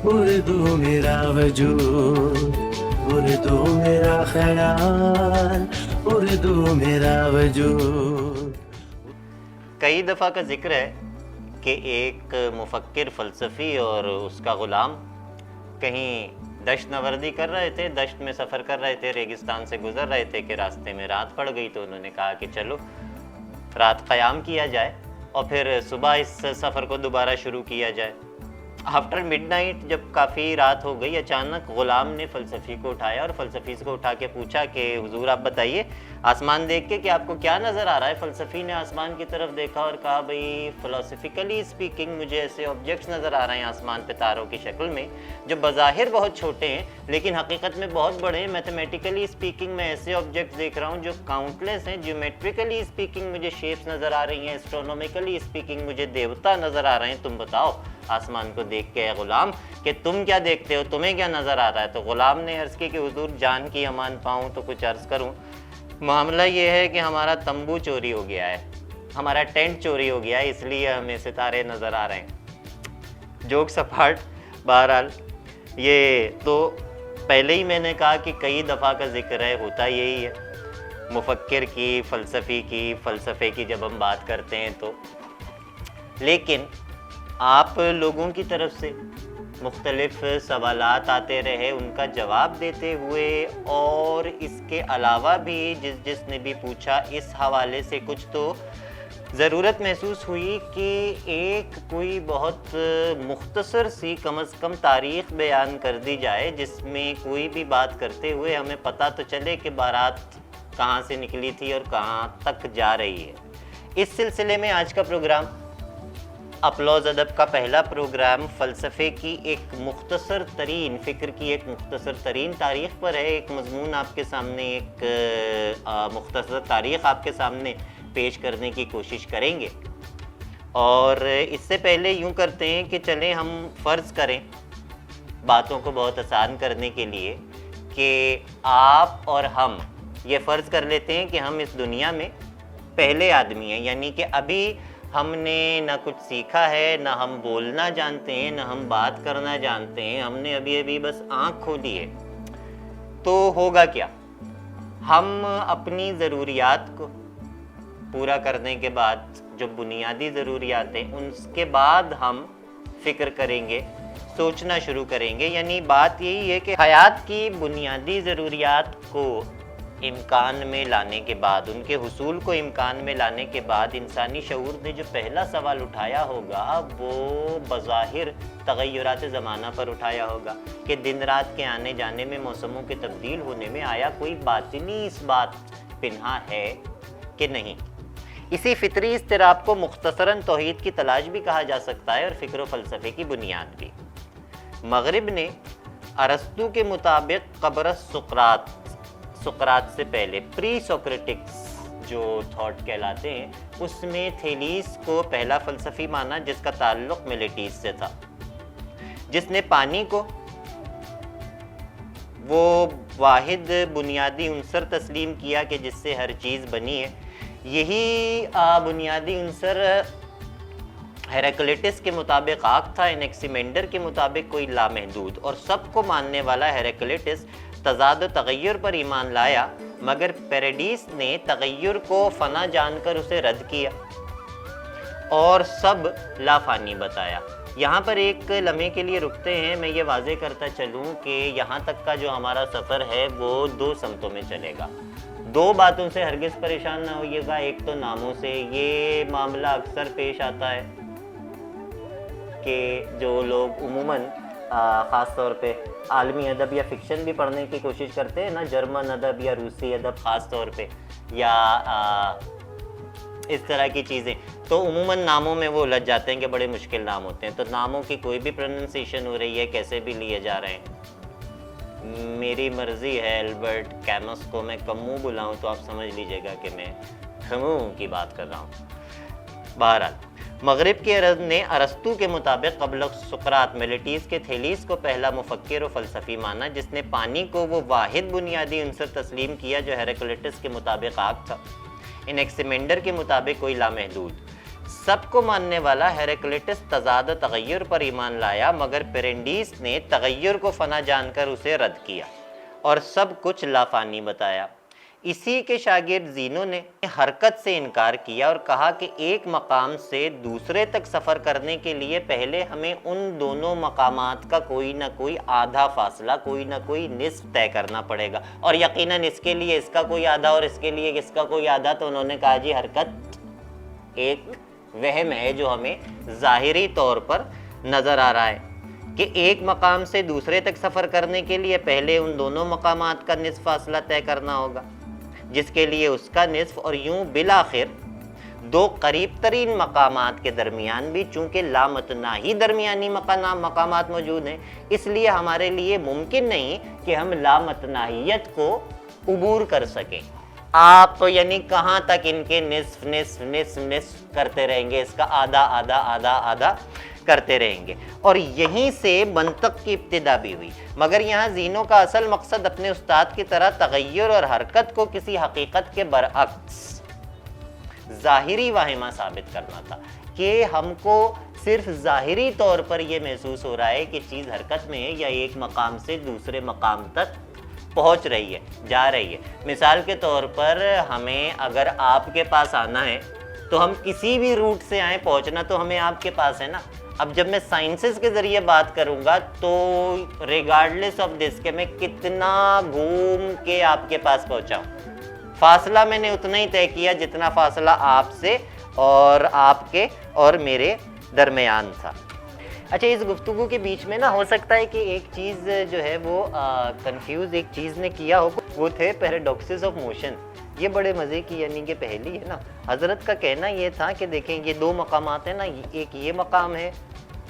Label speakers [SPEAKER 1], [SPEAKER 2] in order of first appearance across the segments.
[SPEAKER 1] اردو میرا وجود، اردو میرا خیال، اردو میرا وجود.
[SPEAKER 2] کئی دفعہ کا ذکر ہے کہ ایک مفکر فلسفی اور اس کا غلام کہیں دشت نوردی کر رہے تھے، دشت میں سفر کر رہے تھے، ریگستان سے گزر رہے تھے کہ راستے میں رات پڑ گئی، تو انہوں نے کہا کہ چلو رات قیام کیا جائے اور پھر صبح اس سفر کو دوبارہ شروع کیا جائے. آفٹر مڈ نائٹ جب کافی رات ہو گئی، اچانک غلام نے فلسفی کو اٹھایا اور فلسفی کو اٹھا کے پوچھا کہ حضور آپ بتائیے آسمان دیکھ کے کہ آپ کو کیا نظر آ رہا ہے. فلسفی نے آسمان کی طرف دیکھا اور کہا بھئی فلسفیکلی اسپیکنگ مجھے ایسے آبجیکٹس نظر آ رہے ہیں آسمان پہ تاروں کی شکل میں جو بظاہر بہت چھوٹے ہیں لیکن حقیقت میں بہت بڑے ہیں. میتھمیٹیکلی اسپیکنگ میں ایسے آبجیکٹس دیکھ رہا ہوں جو کاؤنٹلیس ہیں. جیومیٹریکلی اسپیکنگ مجھے شیپس نظر آ رہی ہیں. اسٹرونومیکلی اسپیکنگ مجھے دیوتا نظر آ رہے ہیں. تم بتاؤ آسمان کو دیکھ کے اے غلام کہ تم کیا دیکھتے ہو، تمہیں کیا نظر آ رہا ہے؟ تو غلام نے عرض کی کہ حضور جان کی امان پاؤں تو کچھ عرض کروں. معاملہ یہ ہے کہ ہمارا تمبو چوری ہو گیا ہے، ہمارا ٹینٹ چوری ہو گیا ہے، اس لیے ہمیں ستارے نظر آ رہے ہیں. Joke spot. بہرحال یہ تو پہلے ہی میں نے کہا کہ کئی دفعہ کا ذکر ہے، ہوتا یہی ہے مفکر کی، فلسفی کی، فلسفے کی جب ہم بات کرتے ہیں تو. لیکن آپ لوگوں کی طرف سے مختلف سوالات آتے رہے، ان کا جواب دیتے ہوئے اور اس کے علاوہ بھی جس نے بھی پوچھا اس حوالے سے کچھ تو ضرورت محسوس ہوئی کہ ایک کوئی بہت مختصر سی کم از کم تاریخ بیان کر دی جائے جس میں کوئی بھی بات کرتے ہوئے ہمیں پتہ تو چلے کہ بارات کہاں سے نکلی تھی اور کہاں تک جا رہی ہے. اس سلسلے میں آج کا پروگرام اپلوز ادب کا پہلا پروگرام فلسفے کی ایک مختصر ترین فکر کی ایک مختصر ترین تاریخ پر ہے. ایک مضمون آپ کے سامنے، ایک مختصر تاریخ آپ کے سامنے پیش کرنے کی کوشش کریں گے. اور اس سے پہلے یوں کرتے ہیں کہ چلیں ہم فرض کریں باتوں کو بہت آسان کرنے کے لیے کہ آپ اور ہم یہ فرض کر لیتے ہیں کہ ہم اس دنیا میں پہلے آدمی ہیں، یعنی کہ ابھی ہم نے نہ کچھ سیکھا ہے، نہ ہم بولنا جانتے ہیں، نہ ہم بات کرنا جانتے ہیں، ہم نے ابھی بس آنکھ کھولی ہے. تو ہوگا کیا؟ ہم اپنی ضروریات کو پورا کرنے کے بعد جو بنیادی ضروریات ہیں اس کے بعد ہم فکر کریں گے، سوچنا شروع کریں گے. یعنی بات یہی ہے کہ حیات کی بنیادی ضروریات کو امکان میں لانے کے بعد، ان کے حصول کو امکان میں لانے کے بعد انسانی شعور نے جو پہلا سوال اٹھایا ہوگا وہ بظاہر تغیرات زمانہ پر اٹھایا ہوگا کہ دن رات کے آنے جانے میں، موسموں کے تبدیل ہونے میں آیا کوئی باطنی اس بات پنہا ہے کہ نہیں. اسی فطری اضطراب کو مختصراً توحید کی تلاش بھی کہا جا سکتا ہے اور فکر و فلسفے کی بنیاد بھی. مغرب نے ارسطو کے مطابق قبل سقراط سے پہلے پری سوکریٹکس جو تھاٹ کہلاتے ہیں اس میں تھیلیس کو پہلا فلسفی مانا جس کا تعلق میلیٹیس سے تھا، جس نے پانی کو وہ واحد بنیادی عنصر تسلیم کیا کہ جس سے ہر چیز بنی ہے. یہی بنیادی عنصر ہیراکلیٹس کے مطابق آگ تھا، انیکسیمینڈر کے مطابق کوئی لامحدود، اور سب کو ماننے والا ہیراکلیٹس تضاد و تغیر پر ایمان لایا، مگر پیراڈیس نے تغیر کو فنا جان کر اسے رد کیا اور سب لافانی بتایا. یہاں پر ایک لمحے کے لیے رکتے ہیں. میں یہ واضح کرتا چلوں کہ یہاں تک کا جو ہمارا سفر ہے وہ دو سمتوں میں چلے گا. دو باتوں سے ہرگز پریشان نہ ہوئیے گا. ایک تو ناموں سے. یہ معاملہ اکثر پیش آتا ہے کہ جو لوگ عموماً خاص طور پہ عالمی ادب یا فکشن بھی پڑھنے کی کوشش کرتے ہیں نا، جرمن ادب یا روسی ادب خاص طور پہ، یا اس طرح کی چیزیں، تو عموماً ناموں میں وہ الجھ جاتے ہیں کہ بڑے مشکل نام ہوتے ہیں. تو ناموں کی کوئی بھی پروننسیشن ہو رہی ہے، کیسے بھی لیے جا رہے ہیں. میری مرضی ہے البرٹ کیمس کو میں کمو بلاؤں تو آپ سمجھ لیجئے گا کہ میں کمو کی بات کر رہا ہوں. بہرحال مغرب کے عرب نے ارسطو کے مطابق قبل سقراط میلیٹیس کے تھیلیس کو پہلا مفکر و فلسفی مانا جس نے پانی کو وہ واحد بنیادی عنصر تسلیم کیا جو ہیراکلیٹس کے مطابق آگ تھا، انیکسیمینڈر کے مطابق کوئی لامحدود. سب کو ماننے والا ہیراکلیٹس تضاد تغیر پر ایمان لایا، مگر پیرنڈیس نے تغیر کو فنا جان کر اسے رد کیا اور سب کچھ لافانی بتایا۔ اسی کے شاگرد زینو نے حرکت سے انکار کیا اور کہا کہ ایک مقام سے دوسرے تک سفر کرنے کے لیے پہلے ہمیں ان دونوں مقامات کا کوئی نہ کوئی آدھا فاصلہ، کوئی نہ کوئی نصف طے کرنا پڑے گا، اور یقیناً اس کے لیے اس کا کوئی آدھا اور اس کے لیے اس کا کوئی آدھا۔ تو انہوں نے کہا جی حرکت ایک وہم ہے جو ہمیں ظاہری طور پر نظر آ رہا ہے کہ ایک مقام سے دوسرے تک سفر کرنے کے لیے پہلے ان دونوں مقامات کا نصف فاصلہ طے کرنا ہوگا، جس کے لیے اس کا نصف، اور یوں بالآخر دو قریب ترین مقامات کے درمیان بھی چونکہ لامتناہی درمیانی مقامات موجود ہیں، اس لیے ہمارے لیے ممکن نہیں کہ ہم لامتناہیت کو عبور کر سکیں۔ آپ یعنی کہاں تک ان کے نصف نصف نصف نصف کرتے رہیں گے، اس کا آدھا آدھا آدھا آدھا کرتے رہیں گے، اور یہیں سے منطق کی ابتدا بھی ہوئی۔ مگر یہاں زینو کا اصل مقصد اپنے استاد کی طرح تغیر اور حرکت کو کسی حقیقت کے برعکس ظاہری واہمہ ثابت کرنا تھا، کہ ہم کو صرف ظاہری طور پر یہ محسوس ہو رہا ہے کہ چیز حرکت میں ہے یا ایک مقام سے دوسرے مقام تک پہنچ رہی ہے، جا رہی ہے۔ مثال کے طور پر ہمیں اگر آپ کے پاس آنا ہے تو ہم کسی بھی روٹ سے آئیں، پہنچنا تو ہمیں آپ کے پاس ہے نا۔ اب جب میں سائنسز کے ذریعے بات کروں گا تو ریگارڈلیس آف دس کہ میں کتنا گھوم کے آپ کے پاس پہنچا ہوں، فاصلہ میں نے اتنا ہی طے کیا جتنا فاصلہ آپ سے اور آپ کے اور میرے درمیان تھا۔ اچھا، اس گفتگو کے بیچ میں نا ہو سکتا ہے کہ ایک چیز جو ہے وہ کنفیوز ایک چیز نے کیا ہو، وہ تھے پیراڈاکسز آف موشن۔ یہ بڑے مزے کی یعنی کہ پہلی ہے نا، حضرت کا کہنا یہ تھا کہ دیکھیں یہ دو مقامات ہیں نا، ایک یہ مقام ہے،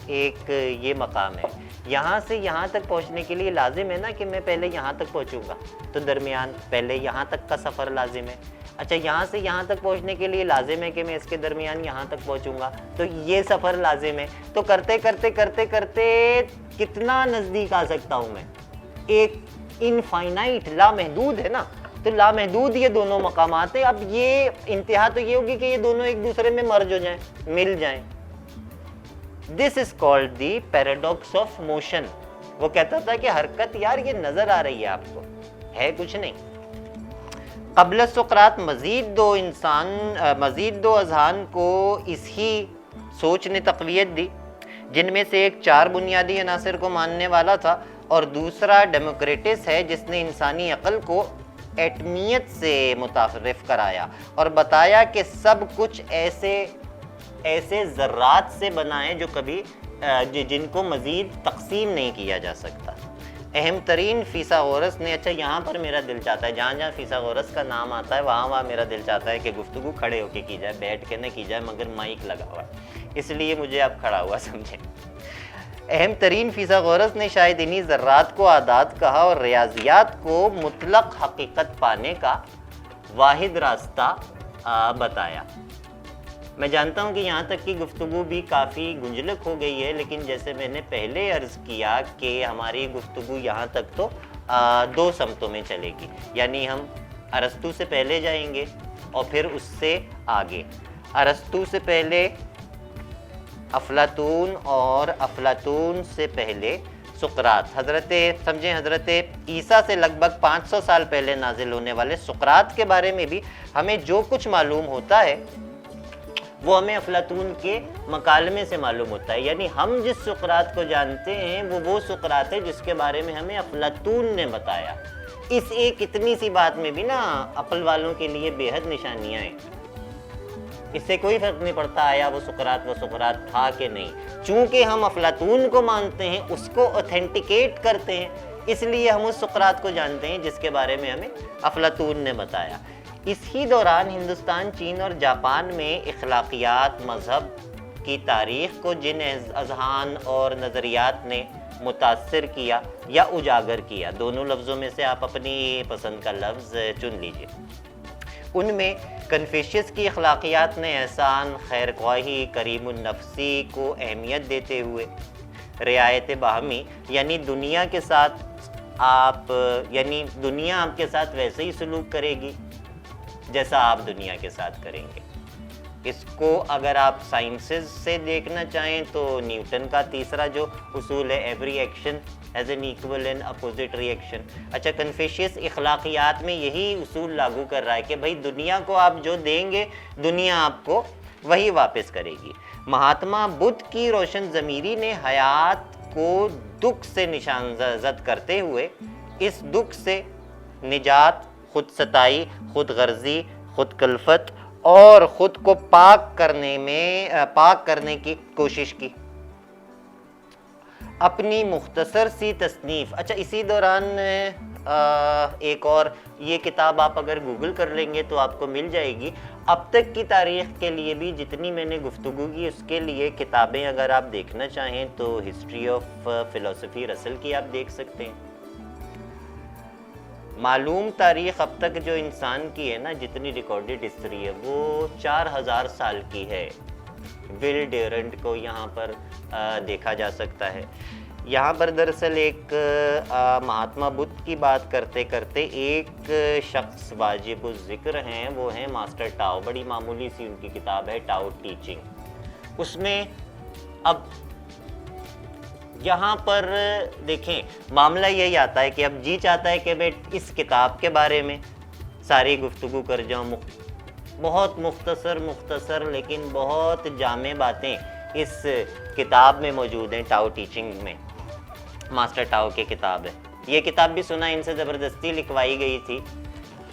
[SPEAKER 2] ایک یہ مقام ہے۔ یہاں سے یہاں تک پہنچنے کے لیے لازم ہے نا کہ میں پہلے یہاں تک پہنچوں گا، تو درمیان پہلے یہاں تک کا سفر لازم ہے۔ اچھا، یہاں سے یہاں تک پہنچنے کے لیے لازم ہے کہ میں اس کے درمیان یہاں تک پہنچوں گا، تو یہ سفر لازم ہے۔ تو کرتے کرتے کرتے کرتے کتنا نزدیک آ سکتا ہوں میں؟ ایک انفائنائٹ، لامحدود ہے نا، تو لامحدود یہ دونوں مقامات ہیں۔ اب یہ انتہا تو یہ ہوگی کہ یہ دونوں ایک دوسرے میں مرج ہو جائیں، مل جائیں۔ This is called the paradox of motion. وہ کہتا تھا کہ حرکت یار یہ نظر آ رہی ہے آپ کو، ہے کچھ نہیں۔ قبل سقراط مزید دو اذہان کو اس ہی سوچ نے تقویت دی، جن میں سے ایک چار بنیادی عناصر کو ماننے والا تھا اور دوسرا ڈیموکریٹس ہے، جس نے انسانی عقل کو ایٹمیت سے متعارف کرایا اور بتایا کہ سب کچھ ایسے ذرات سے بنا ہے جو کبھی جن کو مزید تقسیم نہیں کیا جا سکتا۔ اہم ترین فیثاغورس نے، اچھا یہاں پر میرا دل چاہتا ہے، جہاں جہاں فیثاغورس کا نام آتا ہے وہاں میرا دل چاہتا ہے کہ گفتگو کھڑے ہو کے کی جائے، بیٹھ کے نہ کی جائے، مگر مائک لگا ہوا ہے اس لیے مجھے اب کھڑا ہوا سمجھیں۔ اہم ترین فیثاغورس نے شاید انہی ذرات کو اعداد کہا اور ریاضیات کو مطلق حقیقت پانے کا واحد راستہ بتایا۔ میں جانتا ہوں کہ یہاں تک کی گفتگو بھی کافی گنجلک ہو گئی ہے، لیکن جیسے میں نے پہلے عرض کیا کہ ہماری گفتگو یہاں تک تو دو سمتوں میں چلے گی، یعنی ہم ارسطو سے پہلے جائیں گے اور پھر اس سے آگے۔ ارسطو سے پہلے افلاطون اور افلاطون سے پہلے سقراط۔ حضرت عیسیٰ سے لگ بھگ 500 سال پہلے نازل ہونے والے سقراط کے بارے میں بھی ہمیں جو کچھ معلوم ہوتا ہے وہ ہمیں افلاطون کے مکالمے سے معلوم ہوتا ہے، یعنی ہم جس سقراط کو جانتے ہیں وہ سقراط ہے جس کے بارے میں ہمیں افلاطون نے بتایا۔ اس ایک اتنی سی بات میں بھی نا عقل والوں کے لیے بے حد نشانیاں ہیں۔ اس سے کوئی فرق نہیں پڑتا آیا وہ سقراط تھا کہ نہیں، چونکہ ہم افلاطون کو مانتے ہیں، اس کو اوتھینٹیکیٹ کرتے ہیں، اس لیے ہم اس سقراط کو جانتے ہیں جس کے بارے میں ہمیں افلاطون نے بتایا۔ اس ہی دوران ہندوستان، چین اور جاپان میں اخلاقیات، مذہب کی تاریخ کو جن اذہان اور نظریات نے متاثر کیا یا اجاگر کیا، دونوں لفظوں میں سے آپ اپنی پسند کا لفظ چن لیجئے، ان میں کنفیوشس کی اخلاقیات نے احسان، خیر خواہی، کریم النفسی کو اہمیت دیتے ہوئے رعایت باہمی، یعنی دنیا کے ساتھ دنیا آپ کے ساتھ ویسے ہی سلوک کرے گی جیسا آپ دنیا کے ساتھ کریں گے، اس کو اگر آپ سائنسز سے دیکھنا چاہیں تو نیوٹن کا تیسرا جو اصول ہے every action is an equal and opposite reaction. اچھا کنفیشیس اخلاقیات میں یہی اصول لاگو کر رہا ہے کہ بھائی دنیا کو آپ جو دیں گے دنیا آپ کو وہی واپس کرے گی. مہاتما بدھ کی روشن ضمیری نے حیات کو دکھ سے نشان زد کرتے ہوئے اس دکھ سے نجات، خود ستائی، خود غرضی، خود کلفت اور خود کو پاک کرنے کی کوشش کی. اپنی مختصر سی تصنیف. اچھا اسی دوران ایک اور یہ کتاب آپ اگر گوگل کر لیں گے تو آپ کو مل جائے گی. اب تک کی تاریخ کے لیے بھی جتنی میں نے گفتگو کی اس کے لیے کتابیں اگر آپ دیکھنا چاہیں تو ہسٹری آف فلسفی رسل کی آپ دیکھ سکتے ہیں. معلوم تاریخ اب تک جو انسان کی ہے نا، جتنی ریکارڈڈ ہسٹری ہے وہ 4000 سال کی ہے. ول ڈیورنٹ کو یہاں پر دیکھا جا سکتا ہے. یہاں پر دراصل ایک مہاتما بدھ کی بات کرتے کرتے ایک شخص واجب الذکر ہیں، وہ ہیں ماسٹر ٹاؤ. بڑی معمولی سی ان کی کتاب ہے ٹاؤ ٹیچنگ. اس میں اب یہاں پر دیکھیں معاملہ یہی آتا ہے کہ اب جی چاہتا ہے کہ میں اس کتاب کے بارے میں ساری گفتگو کر جاؤں. بہت مختصر لیکن بہت جامع باتیں اس کتاب میں موجود ہیں. ٹاؤ ٹیچنگ میں ماسٹر ٹاؤ کی کتاب ہے. یہ کتاب بھی سنا ان سے زبردستی لکھوائی گئی تھی.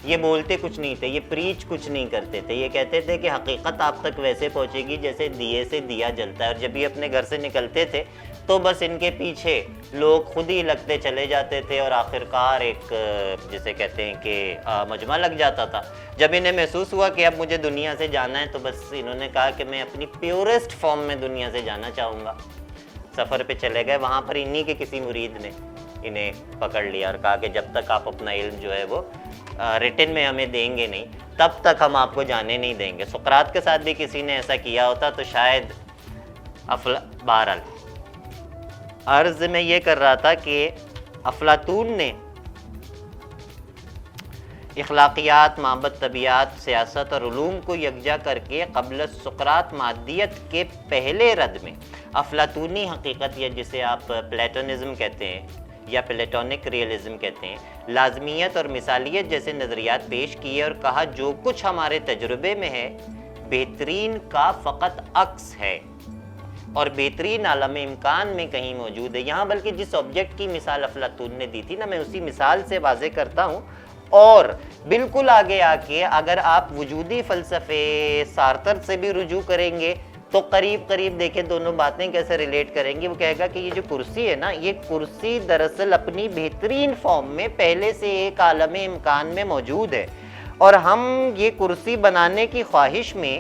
[SPEAKER 2] یہ بولتے کچھ نہیں تھے، یہ پریچ کچھ نہیں کرتے تھے. یہ کہتے تھے کہ حقیقت آپ تک ویسے پہنچے گی جیسے دیے سے دیا جلتا ہے. اور جب یہ اپنے گھر سے نکلتے تھے تو بس ان کے پیچھے لوگ خود ہی لگتے چلے جاتے تھے اور آخرکار ایک جسے کہتے ہیں کہ مجمع لگ جاتا تھا. جب انہیں محسوس ہوا کہ اب مجھے دنیا سے جانا ہے تو بس انہوں نے کہا کہ میں اپنی پیورسٹ فارم میں دنیا سے جانا چاہوں گا. سفر پہ چلے گئے. وہاں پر انہی کے کسی مرید نے انہیں پکڑ لیا اور کہا کہ جب تک آپ اپنا علم جو ہے وہ ریٹن میں ہمیں دیں گے نہیں تب تک ہم آپ کو جانے نہیں دیں گے. سقراط کے ساتھ بھی کسی نے ایسا کیا ہوتا تو شاید بہرحال عرض میں یہ کر رہا تھا کہ افلاطون نے اخلاقیات، مابعد طبیعت، سیاست اور علوم کو یکجا کر کے قبل سقراط مادیت کے پہلے رد میں افلاطونی حقیقت یا جسے آپ پلیٹونزم کہتے ہیں یا پلیٹونک ریئلزم کہتے ہیں، لازمیت اور مثالیت جیسے نظریات پیش کیے اور کہا جو کچھ ہمارے تجربے میں ہے بہترین کا فقط عکس ہے اور بہترین عالم امکان میں کہیں موجود ہے. یہاں بلکہ جس آبجیکٹ کی مثال افلاطون نے دی تھی نا، میں اسی مثال سے واضح کرتا ہوں. اور بالکل آگے آ کے اگر آپ وجودی فلسفے سارتر سے بھی رجوع کریں گے تو قریب دیکھیں دونوں باتیں کیسے ریلیٹ کریں گی. وہ کہے گا کہ یہ جو کرسی ہے نا، یہ کرسی دراصل اپنی بہترین فارم میں پہلے سے ایک عالم امکان میں موجود ہے اور ہم یہ کرسی بنانے کی خواہش میں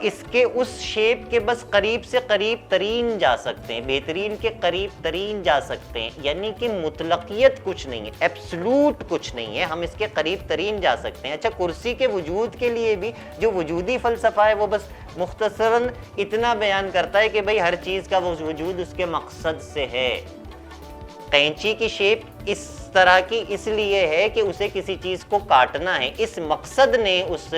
[SPEAKER 2] اس کے اس شیپ کے بس قریب سے قریب ترین جا سکتے ہیں، بہترین کے قریب ترین جا سکتے ہیں. یعنی کہ مطلقیت کچھ نہیں ہے، ایبسلوٹ کچھ نہیں ہے، ہم اس کے قریب ترین جا سکتے ہیں. اچھا کرسی کے وجود کے لیے بھی جو وجودی فلسفہ ہے وہ بس مختصراً اتنا بیان کرتا ہے کہ بھئی ہر چیز کا وجود اس کے مقصد سے ہے. قینچی کی شیپ اس طرح کی اس لیے ہے کہ اسے کسی چیز کو کاٹنا ہے، اس مقصد نے اس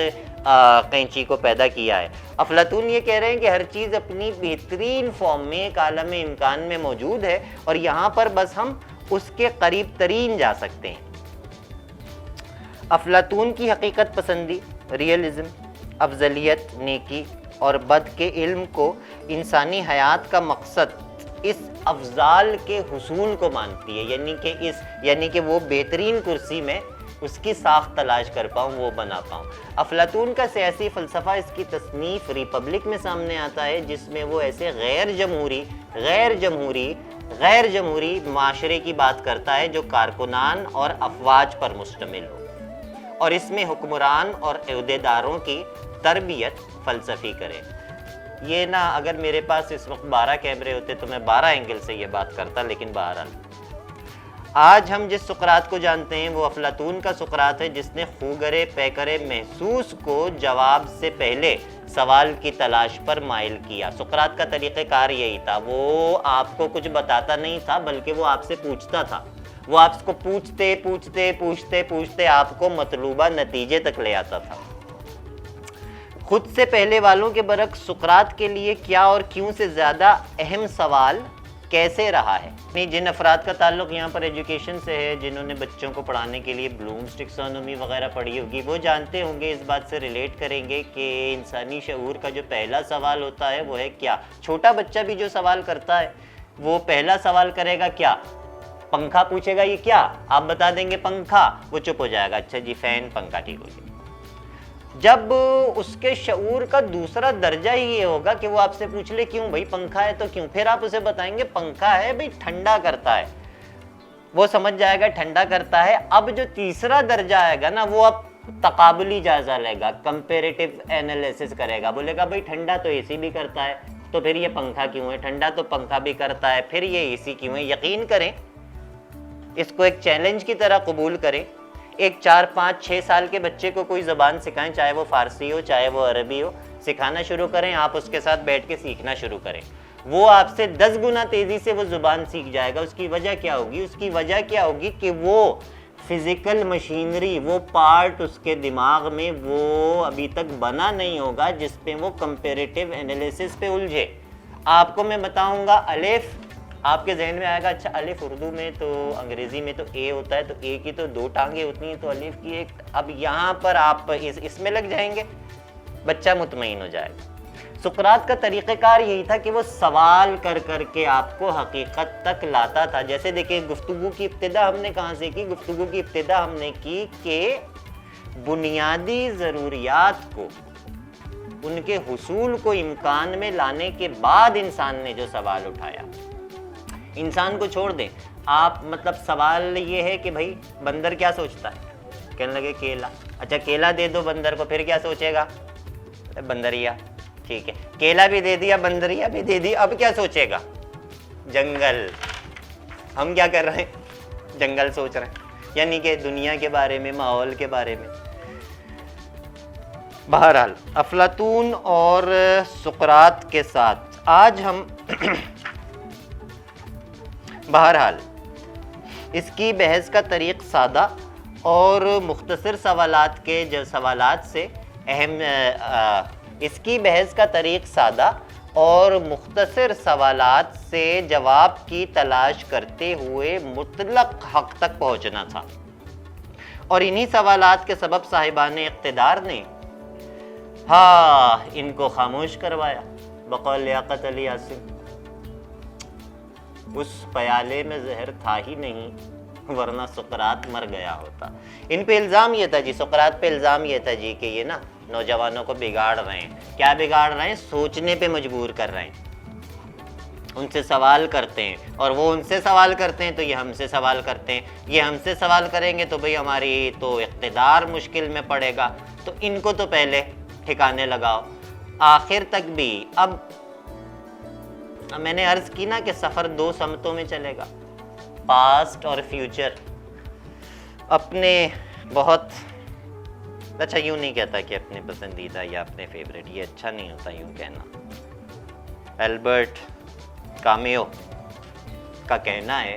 [SPEAKER 2] قینچی کو پیدا کیا ہے. افلاطون یہ کہہ رہے ہیں کہ ہر چیز اپنی بہترین فارم میں ایک عالم امکان میں موجود ہے اور یہاں پر بس ہم اس کے قریب ترین جا سکتے ہیں. افلاطون کی حقیقت پسندی، ریئلزم، افضلیت، نیکی اور بد کے علم کو انسانی حیات کا مقصد اس افضال کے حصول کو مانتی ہے. یعنی کہ وہ بہترین کرسی میں اس کی ساخت تلاش کر پاؤں، وہ بنا پاؤں. افلاطون کا سیاسی فلسفہ اس کی تصنیف ریپبلک میں سامنے آتا ہے جس میں وہ ایسے غیر جمہوری معاشرے کی بات کرتا ہے جو کارکنان اور افواج پر مشتمل ہو اور اس میں حکمران اور عہدیداروں کی تربیت فلسفی کرے. یہ نا اگر میرے پاس اس وقت 12 کیمرے ہوتے تو میں 12 اینگل سے یہ بات کرتا، لیکن بہرحال آج ہم جس سقراط کو جانتے ہیں وہ افلاطون کا سقراط ہے جس نے خوگرے پیکرے محسوس کو جواب سے پہلے سوال کی تلاش پر مائل کیا. سقراط کا طریقہ کار یہی تھا، وہ آپ کو کچھ بتاتا نہیں تھا بلکہ وہ آپ سے پوچھتا تھا. وہ آپ کو پوچھتے آپ کو مطلوبہ نتیجے تک لے آتا تھا. خود سے پہلے والوں کے برعکس سقراط کے لیے کیا اور کیوں سے زیادہ اہم سوال کیسے رہا ہے؟ جن افراد کا تعلق یہاں پر ایجوکیشن سے ہے، جنہوں نے بچوں کو پڑھانے کے لیے بلومس ٹیکسانومی وغیرہ پڑھی ہوگی، وہ جانتے ہوں گے، اس بات سے ریلیٹ کریں گے کہ انسانی شعور کا جو پہلا سوال ہوتا ہے وہ ہے کیا۔ چھوٹا بچہ بھی جو سوال کرتا ہے وہ پہلا سوال کرے گا کیا؟ پنکھا پوچھے گا یہ کیا؟ آپ بتا دیں گے پنکھا، وہ چپ ہو جائے گا، اچھا جی فین، پنکھا، ٹھیک ہو گیا۔ جب اس کے شعور کا دوسرا درجہ ہی یہ ہوگا کہ وہ آپ سے پوچھ لے کیوں بھائی، پنکھا ہے تو کیوں، پھر آپ اسے بتائیں گے پنکھا ہے بھائی ٹھنڈا کرتا ہے، وہ سمجھ جائے گا ٹھنڈا کرتا ہے۔ اب جو تیسرا درجہ آئے گا نا، وہ اب تقابلی جائزہ لے گا، کمپیریٹیو انالیسس کرے گا، بولے گا بھائی ٹھنڈا تو اے سی بھی کرتا ہے، تو پھر یہ پنکھا کیوں ہے؟ ٹھنڈا تو پنکھا بھی کرتا ہے، پھر یہ اے سی کیوں ہے؟ یقین کریں، اس کو ایک چیلنج کی طرح قبول کریں۔ ایک 4 5 6 سال کے بچے کو کوئی زبان سکھائیں، چاہے وہ فارسی ہو چاہے وہ عربی ہو، سکھانا شروع کریں، آپ اس کے ساتھ بیٹھ کے سیکھنا شروع کریں، وہ آپ سے 10 گنا تیزی سے وہ زبان سیکھ جائے گا۔ اس کی وجہ کیا ہوگی؟ اس کی وجہ کیا ہوگی کہ وہ فزیکل مشینری، وہ پارٹ اس کے دماغ میں وہ ابھی تک بنا نہیں ہوگا جس پہ وہ کمپیریٹیو انالیسس پہ الجھے۔ آپ کو میں بتاؤں گا الف، آپ کے ذہن میں آئے گا اچھا الف اردو میں تو انگریزی میں تو اے ہوتا ہے، تو اے کی تو 2 ٹانگیں ہوتی ہیں، تو الف کی ایک۔ اب یہاں پر آپ اس میں لگ جائیں گے، بچہ مطمئن ہو جائے گا۔ سقراط کا طریقہ کار یہی تھا کہ وہ سوال کر کر کے آپ کو حقیقت تک لاتا تھا۔ جیسے دیکھیں گفتگو کی ابتدا ہم نے کہاں سے کی؟ گفتگو کی ابتدا ہم نے کی کہ بنیادی ضروریات کو، ان کے حصول کو امکان میں لانے کے بعد انسان نے جو سوال اٹھایا۔ انسان کو چھوڑ دیں آپ، مطلب سوال یہ ہے کہ بھائی بندر کیا سوچتا ہے؟ کہنے لگے کیلا، اچھا کیلا دے دو بندر کو، پھر کیا سوچے گا؟ بندریا، ٹھیک ہے، کیلا بھی دے دیا، بندریا بھی دے دی، اب کیا سوچے گا؟ جنگل۔ ہم کیا کر رہے ہیں؟ جنگل سوچ رہے ہیں، یعنی کہ دنیا کے بارے میں، ماحول کے بارے میں۔ بہرحال افلاطون اور سقراط کے ساتھ آج ہم بہرحال اس کی بحث کا طریق سادہ اور مختصر سوالات کے جو سوالات سے اہم اس کی بحث کا طریق سادہ اور مختصر سوالات سے جواب کی تلاش کرتے ہوئے مطلق حق تک پہنچنا تھا، اور انہی سوالات کے سبب صاحبان اقتدار نے ان کو خاموش کروایا۔ بقول لیاقت علی یاسین، اس پیالے میں زہر تھا ہی نہیں، ورنہ سقراط مر گیا ہوتا۔ ان پہ الزام یہ تھا جی، سقراط پہ الزام یہ تھا جی کہ یہ نا نوجوانوں کو بگاڑ رہے ہیں۔ کیا بگاڑ رہے ہیں؟ سوچنے پہ مجبور کر رہے ہیں، ان سے سوال کرتے ہیں، اور وہ ان سے سوال کرتے ہیں تو یہ ہم سے سوال کرتے ہیں، یہ ہم سے سوال کریں گے تو بھئی ہماری تو اقتدار مشکل میں پڑے گا، تو ان کو تو پہلے ٹھکانے لگاؤ۔ آخر تک بھی اب میں نے عرض کی نا کہ سفر 2 سمتوں میں چلے گا، پاسٹ اور فیوچر۔ اپنے بہت اچھا یوں نہیں کہتا کہ اپنے پسندیدہ یا اپنے فیوریٹ، یہ اچھا نہیں ہوتا یوں کہنا۔ البرٹ کامیو کا کہنا ہے،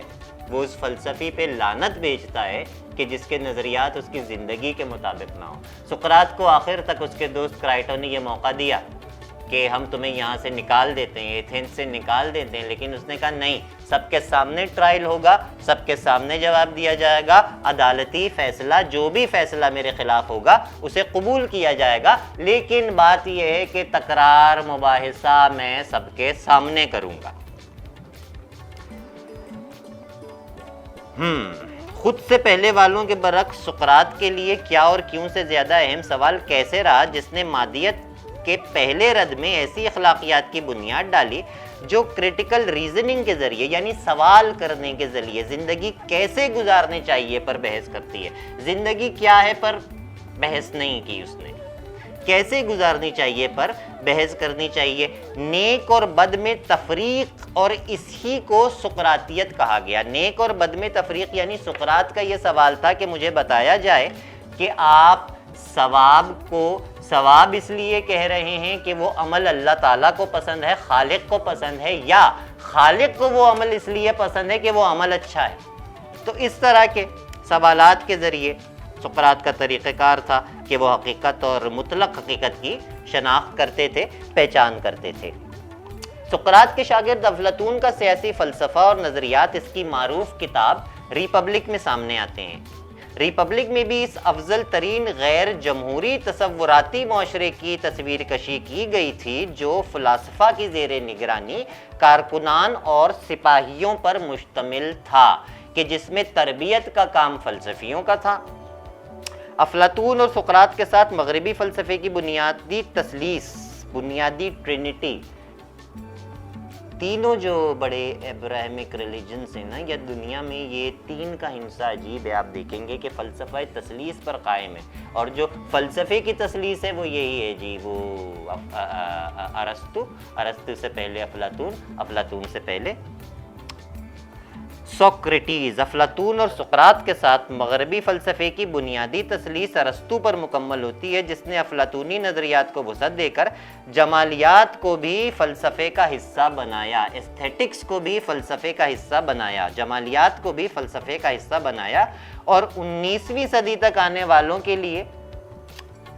[SPEAKER 2] وہ اس فلسفی پہ لعنت بھیجتا ہے کہ جس کے نظریات اس کی زندگی کے مطابق نہ ہو۔ سقراط کو آخر تک اس کے دوست کرائٹو نے یہ موقع دیا کہ ہم تمہیں یہاں سے نکال دیتے ہیں، ایتھنز سے نکال دیتے ہیں، لیکن اس نے کہا نہیں، سب کے سامنے ٹرائل ہوگا، سب کے سامنے جواب دیا جائے گا، عدالتی فیصلہ جو بھی فیصلہ میرے خلاف ہوگا اسے قبول کیا جائے گا، لیکن بات یہ ہے کہ تکرار مباحثہ میں سب کے سامنے کروں گا۔ خود سے پہلے والوں کے برعکس سقراط کے لیے کیا اور کیوں سے زیادہ اہم سوال کیسے رہا، جس نے مادیت کے پہلے رد میں ایسی اخلاقیات کی بنیاد ڈالی جو کریٹیکل ریزننگ کے ذریعے، یعنی سوال کرنے کے ذریعے زندگی کیسے گزارنی چاہیے پر بحث کرتی ہے۔ زندگی کیا ہے پر بحث نہیں کی اس نے، کیسے گزارنی چاہیے پر بحث کرنی چاہیے۔ نیک اور بد میں تفریق، اور اسی کو سقراطیت کہا گیا۔ نیک اور بد میں تفریق یعنی سقراط کا یہ سوال تھا کہ مجھے بتایا جائے کہ آپ ثواب کو ثواب اس لیے کہہ رہے ہیں کہ وہ عمل اللہ تعالیٰ کو پسند ہے، خالق کو پسند ہے، یا خالق کو وہ عمل اس لیے پسند ہے کہ وہ عمل اچھا ہے۔ تو اس طرح کے سوالات کے ذریعے سقراط کا طریقہ کار تھا کہ وہ حقیقت اور مطلق حقیقت کی شناخت کرتے تھے، پہچان کرتے تھے۔ سقراط کے شاگرد افلاطون کا سیاسی فلسفہ اور نظریات اس کی معروف کتاب ریپبلک میں سامنے آتے ہیں۔ ریپبلک میں بھی اس افضل ترین غیر جمہوری تصوراتی معاشرے کی تصویر کشی کی گئی تھی جو فلاسفہ کی زیر نگرانی کارکنان اور سپاہیوں پر مشتمل تھا، کہ جس میں تربیت کا کام فلسفیوں کا تھا۔ افلاطون اور سقراط کے ساتھ مغربی فلسفے کی بنیادی تثلیث، بنیادی ٹرینٹی، تینوں جو بڑے ابراہیمک ریلیجنز ہیں نا یا دنیا میں، یہ تین کا ہنسا عجیب ہے۔ آپ دیکھیں گے کہ فلسفہ تثلیث پر قائم ہے، اور جو فلسفے کی تثلیث ہے وہ یہی ہے جی، وہ ارسطو سے پہلے افلاطون سے پہلے سوکریٹیز۔ افلاطون اور سقراط کے ساتھ مغربی فلسفے کی بنیادی تثلیث ارسطو پر مکمل ہوتی ہے، جس نے افلاطونی نظریات کو وسعت دے کر جمالیات کو بھی فلسفے کا حصہ بنایا، ایستھیٹکس کو بھی فلسفے کا حصہ بنایا، جمالیات کو بھی فلسفے کا حصہ بنایا، اور 19ویں صدی تک آنے والوں کے لیے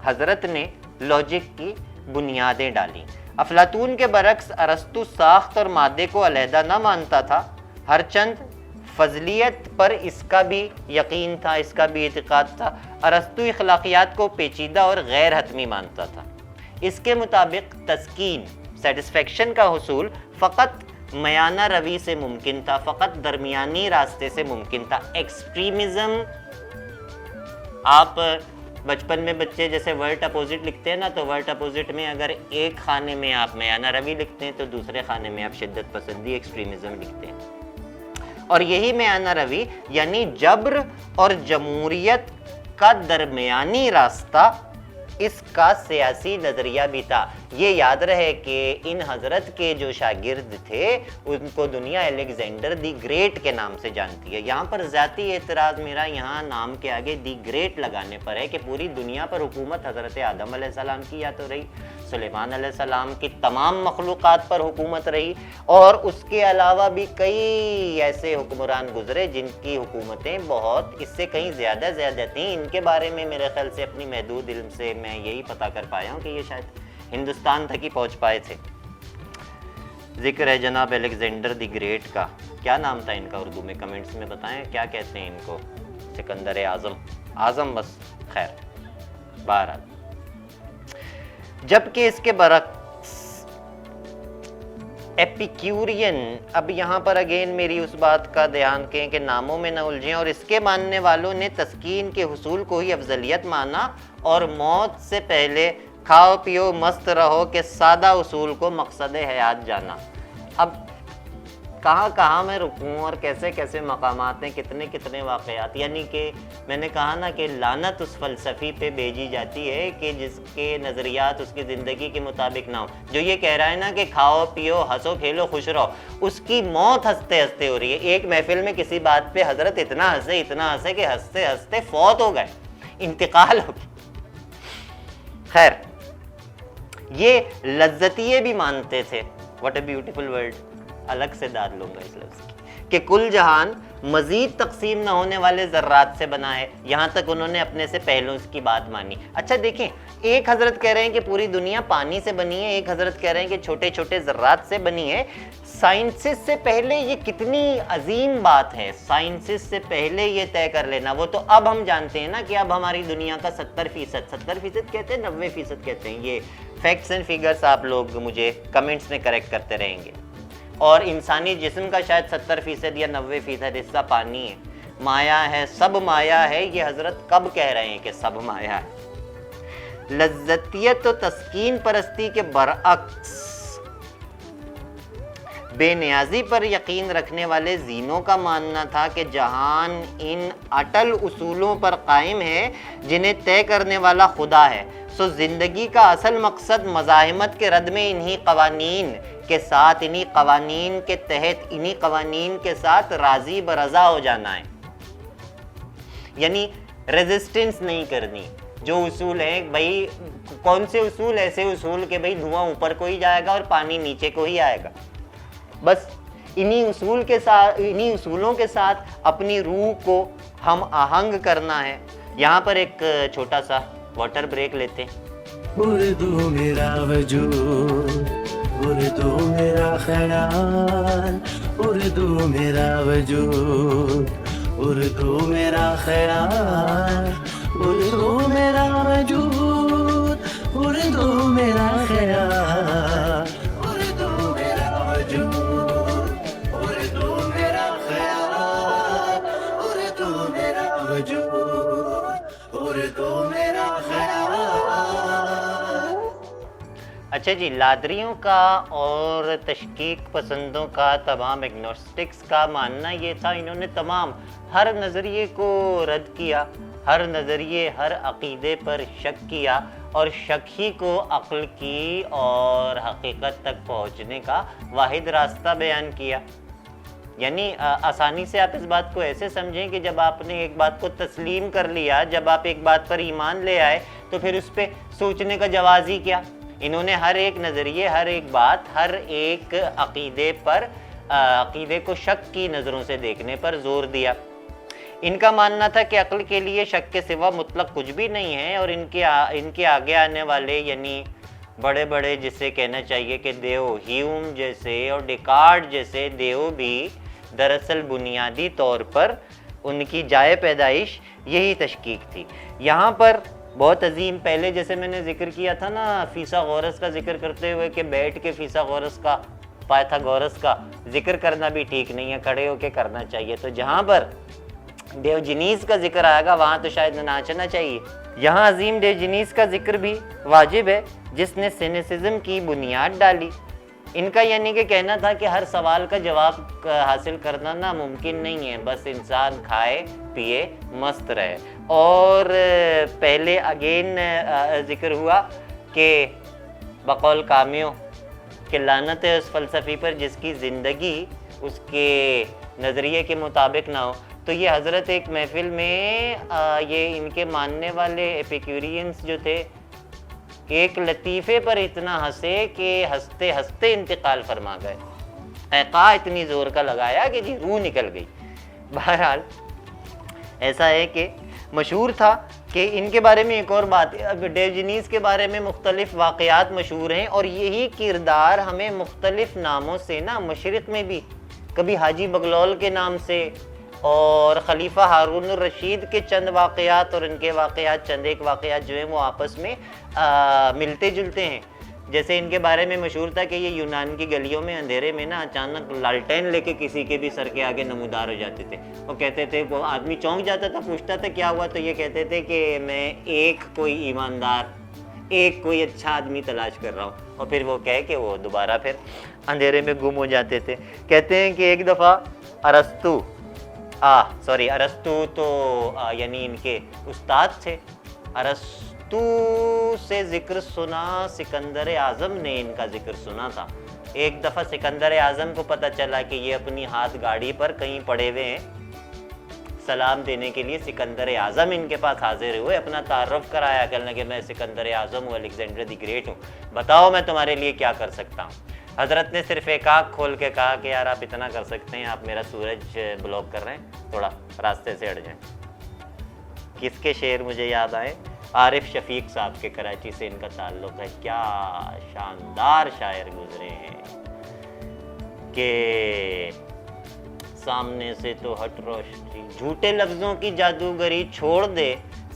[SPEAKER 2] حضرت نے لاجک کی بنیادیں ڈالیں۔ افلاطون کے برعکس ارسطو ساخت اور مادے کو علیحدہ نہ مانتا تھا، ہرچند فضلیت پر اس کا بھی یقین تھا، اس کا بھی اعتقاد تھا۔ ارسطو اخلاقیات کو پیچیدہ اور غیر حتمی مانتا تھا۔ اس کے مطابق تسکین، سیٹسفیکشن کا حصول فقط میانہ روی سے ممکن تھا، فقط درمیانی راستے سے ممکن تھا۔ ایکسٹریمزم، آپ بچپن میں بچے جیسے ورڈ اپوزٹ لکھتے ہیں نا، تو ورڈ اپوزٹ میں اگر ایک خانے میں آپ میانہ روی لکھتے ہیں تو دوسرے خانے میں آپ شدت پسندی، ایکسٹریمزم لکھتے ہیں، اور یہی میانہ روی یعنی جبر اور جمہوریت کا درمیانی راستہ اس کا سیاسی نظریہ بھی تھا۔ یہ یاد رہے کہ ان حضرت کے جو شاگرد تھے ان کو دنیا الیگزینڈر دی گریٹ کے نام سے جانتی ہے۔ یہاں پر ذاتی اعتراض میرا یہاں نام کے آگے دی گریٹ لگانے پر ہے کہ پوری دنیا پر حکومت حضرت آدم علیہ السلام کی یا تو رہی، سلیمان علیہ السلام کی تمام مخلوقات پر حکومت رہی، اور اس کے علاوہ بھی کئی ایسے حکمران گزرے جن کی حکومتیں بہت اس سے کہیں زیادہ تھیں۔ ان کے بارے میں میرے خیال سے اپنی محدود علم سے میں یہی پتہ کر پایا ہوں کہ یہ شاید ہندوستان تک ہی پہنچ پائے تھے۔ ذکر ہے جناب الیگزینڈر دی گریٹ کا، کیا نام تھا ان کا اردو میں؟ کمنٹس میں بتائیں کیا کہتے ہیں ان کو؟ سکندر اعظم بس، خیر بہرحال۔ جبکہ اس کے برعکس ایپیکیورین، اب یہاں پر اگین میری اس بات کا دھیان کریں کہ ناموں میں نہ الجھیں، اور اس کے ماننے والوں نے تسکین کے حصول کو ہی افضلیت مانا اور موت سے پہلے کھاؤ پیو مست رہو کے سادہ اصول کو مقصد حیات جانا۔ اب کہاں میں رکوں اور کیسے مقامات ہیں، کتنے واقعات، یعنی کہ میں نے کہا نا کہ لعنت اس فلسفی پہ بھیجی جاتی ہے کہ جس کے نظریات اس کی زندگی کے مطابق نہ ہو۔ جو یہ کہہ رہا ہے نا کہ کھاؤ پیو ہنسو کھیلو خوش رہو، اس کی موت ہنستے ہو رہی ہے۔ ایک محفل میں کسی بات پہ حضرت اتنا ہنسے کہ ہنستے فوت ہو گئے، انتقال ہو گیا۔ خیر، یہ لذتیے بھی مانتے تھے، واٹ اے بیوٹیفل ورڈ، الگ سے داد لوں گا اس لفظ کی، کہ کل جہان مزید تقسیم نہ ہونے والے ذرات سے بنا ہے۔ یہاں تک انہوں نے اپنے سے پہلوں اس کی بات مانی۔ اچھا دیکھیں، ایک حضرت کہہ رہے ہیں کہ پوری دنیا پانی سے بنی ہے، ایک حضرت کہہ رہے ہیں کہ چھوٹے ذرات سے بنی ہے۔ سائنسز سے پہلے یہ کتنی عظیم بات ہے، سائنسز سے پہلے یہ طے کر لینا۔ وہ تو اب ہم جانتے ہیں نا کہ اب ہماری دنیا کا 70% کہتے ہیں، 90% کہتے ہیں۔ یہ فیکٹس اینڈ فیگرز آپ لوگ مجھے کمنٹس میں کریکٹ کرتے رہیں گے۔ اور انسانی جسم کا شاید 70% یا 90% حصہ پانی ہے، مایا ہے، سب مایا ہے۔ یہ حضرت کب کہہ رہے ہیں کہ سب مایا ہے؟ لذتیت و تسکین پرستی کے برعکس بے نیازی پر یقین رکھنے والے زینوں کا ماننا تھا کہ جہان ان اٹل اصولوں پر قائم ہے جنہیں طے کرنے والا خدا ہے، سو زندگی کا اصل مقصد مزاحمت کے رد میں انہی قوانین کے ساتھ، انہی قوانین کے تحت، انہی قوانین کے ساتھ راضی برضا ہو جانا ہے۔ یعنی ریزسٹنس نہیں کرنی۔ جو اصول ہیں بھائی، کون سے اصول؟ ایسے اصول کہ بھائی دھواں اوپر کو ہی جائے گا اور پانی نیچے کو ہی آئے گا، بس انہی اصولوں کے ساتھ اپنی روح کو ہم آہنگ کرنا ہے۔ یہاں پر ایک چھوٹا سا واٹر بریک لیتے ہیں.
[SPEAKER 1] اردو میرا وجود، اردو میرا خیال، اردو میرا وجود، اردو میرا خیال، اردو میرا وجود، اردو میرا خیال، اردو میرا وجود، اردو میرا خیال، اردو میرا وجود، اردو میرا خیال.
[SPEAKER 2] اچھا جی، لادریوں کا اور تشکیک پسندوں کا، تمام ایگنوسٹکس کا ماننا یہ تھا، انہوں نے تمام ہر نظریے کو رد کیا، ہر نظریے، ہر عقیدے پر شک کیا، اور شک ہی کو عقل کی اور حقیقت تک پہنچنے کا واحد راستہ بیان کیا. یعنی آسانی سے آپ اس بات کو ایسے سمجھیں کہ جب آپ نے ایک بات کو تسلیم کر لیا، جب آپ ایک بات پر ایمان لے آئے، تو پھر اس پہ سوچنے کا جواز ہی کیا. انہوں نے ہر ایک نظریے، ہر ایک بات، ہر ایک عقیدے پر، عقیدے کو شک کی نظروں سے دیکھنے پر زور دیا. ان کا ماننا تھا کہ عقل کے لیے شک کے سوا مطلق کچھ بھی نہیں ہے، اور ان کے آگے آنے والے یعنی بڑے بڑے، جسے کہنا چاہیے کہ دیو، ہیوم جیسے اور ڈیکارڈ جیسے دیو بھی دراصل بنیادی طور پر ان کی جائے پیدائش یہی تشکیک تھی. یہاں پر بہت عظیم، پہلے جیسے میں نے ذکر کیا تھا نا فیثاغورس کا ذکر کرتے ہوئے کہ بیٹھ کے فیثاغورس کا، پائتھاگورس کا ذکر کرنا بھی ٹھیک نہیں ہے، کھڑے ہو کے کرنا چاہیے. تو جہاں پر ڈیوجینیز کا ذکر آئے گا وہاں تو شاید ناچنا چاہیے. یہاں عظیم ڈیوجینیز کا ذکر بھی واجب ہے، جس نے سینیسزم کی بنیاد ڈالی. ان کا یعنی کہ کہنا تھا کہ ہر سوال کا جواب حاصل کرنا ناممکن نہیں ہے، بس انسان کھائے پیے مست رہے. اور پہلے اگین ذکر ہوا کہ بقول کامیو کہ لعنت ہے اس فلسفی پر جس کی زندگی اس کے نظریے کے مطابق نہ ہو. تو یہ حضرت ایک محفل میں یہ ان کے ماننے والے ایپیکیورینز جو تھے، ایک لطیفے پر اتنا ہنسے کہ ہنستے ہنستے انتقال فرما گئے. ایقاع اتنی زور کا لگایا کہ جی روح نکل گئی. بہرحال ایسا ہے کہ مشہور تھا کہ ان کے بارے میں ایک اور بات، ڈیوجینیز کے بارے میں مختلف واقعات مشہور ہیں، اور یہی کردار ہمیں مختلف ناموں سے نا، مشرق میں بھی کبھی حاجی بغلول کے نام سے، اور خلیفہ ہارون الرشید کے چند واقعات اور ان کے واقعات، چند ایک واقعات جو ہیں وہ آپس میں ملتے جلتے ہیں. جیسے ان کے بارے میں مشہور تھا کہ یہ یونان کی گلیوں میں اندھیرے میں نا اچانک لالٹین لے کے کسی کے بھی سر کے آگے نمودار ہو جاتے تھے. وہ کہتے تھے، وہ آدمی چونک جاتا تھا، پوچھتا تھا کیا ہوا، تو یہ کہتے تھے کہ میں ایک کوئی ایماندار، ایک کوئی اچھا آدمی تلاش کر رہا ہوں، اور پھر وہ کہہ کہ وہ دوبارہ پھر اندھیرے میں گم ہو جاتے تھے. کہتے ہیں کہ ایک دفعہ ارسطو تو یعنی ان کے استاد تھے. ارسطو سے ذکر سنا، سکندر اعظم نے ان کا ذکر سنا تھا. ایک دفعہ سکندر اعظم کو پتہ چلا کہ یہ اپنی ہاتھ گاڑی پر کہیں پڑے ہوئے ہیں. سلام دینے کے لیے سکندر اعظم ان کے پاس حاضر ہوئے، اپنا تعارف کرایا، کہنے کہ میں سکندر اعظم ہوں، الیگزینڈر دی گریٹ ہوں، بتاؤ میں تمہارے لیے کیا کر سکتا ہوں. حضرت نے صرف ایک آنکھ کھول کے کہا کہ یار آپ اتنا کر سکتے ہیں، آپ میرا سورج بلاک کر رہے ہیں، تھوڑا راستے سے ہٹ جائیں. کس کے شعر مجھے یاد آئے؟ عارف شفیق صاحب کے، کراچی سے ان کا تعلق ہے. کیا شاندار شاعر گزرے ہیں کہ سامنے سے تو ہٹ روشنی، جھوٹے لفظوں کی جادوگری چھوڑ دے،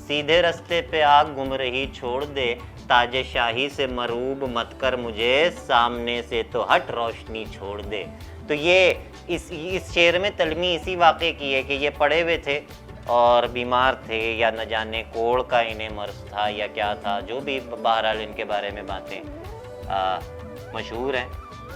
[SPEAKER 2] سیدھے رستے پہ آگ گم رہی چھوڑ دے، تاج شاہی سے مروب مت کر مجھے، سامنے سے تو ہٹ روشنی چھوڑ دے. تو یہ اس شعر میں تلمی اسی واقعے کی ہے کہ یہ پڑے ہوئے تھے اور بیمار تھے، یا نہ جانے کوڑ کا انہیں مرض تھا یا کیا تھا، جو بھی بہرحال ان کے بارے میں باتیں مشہور ہیں.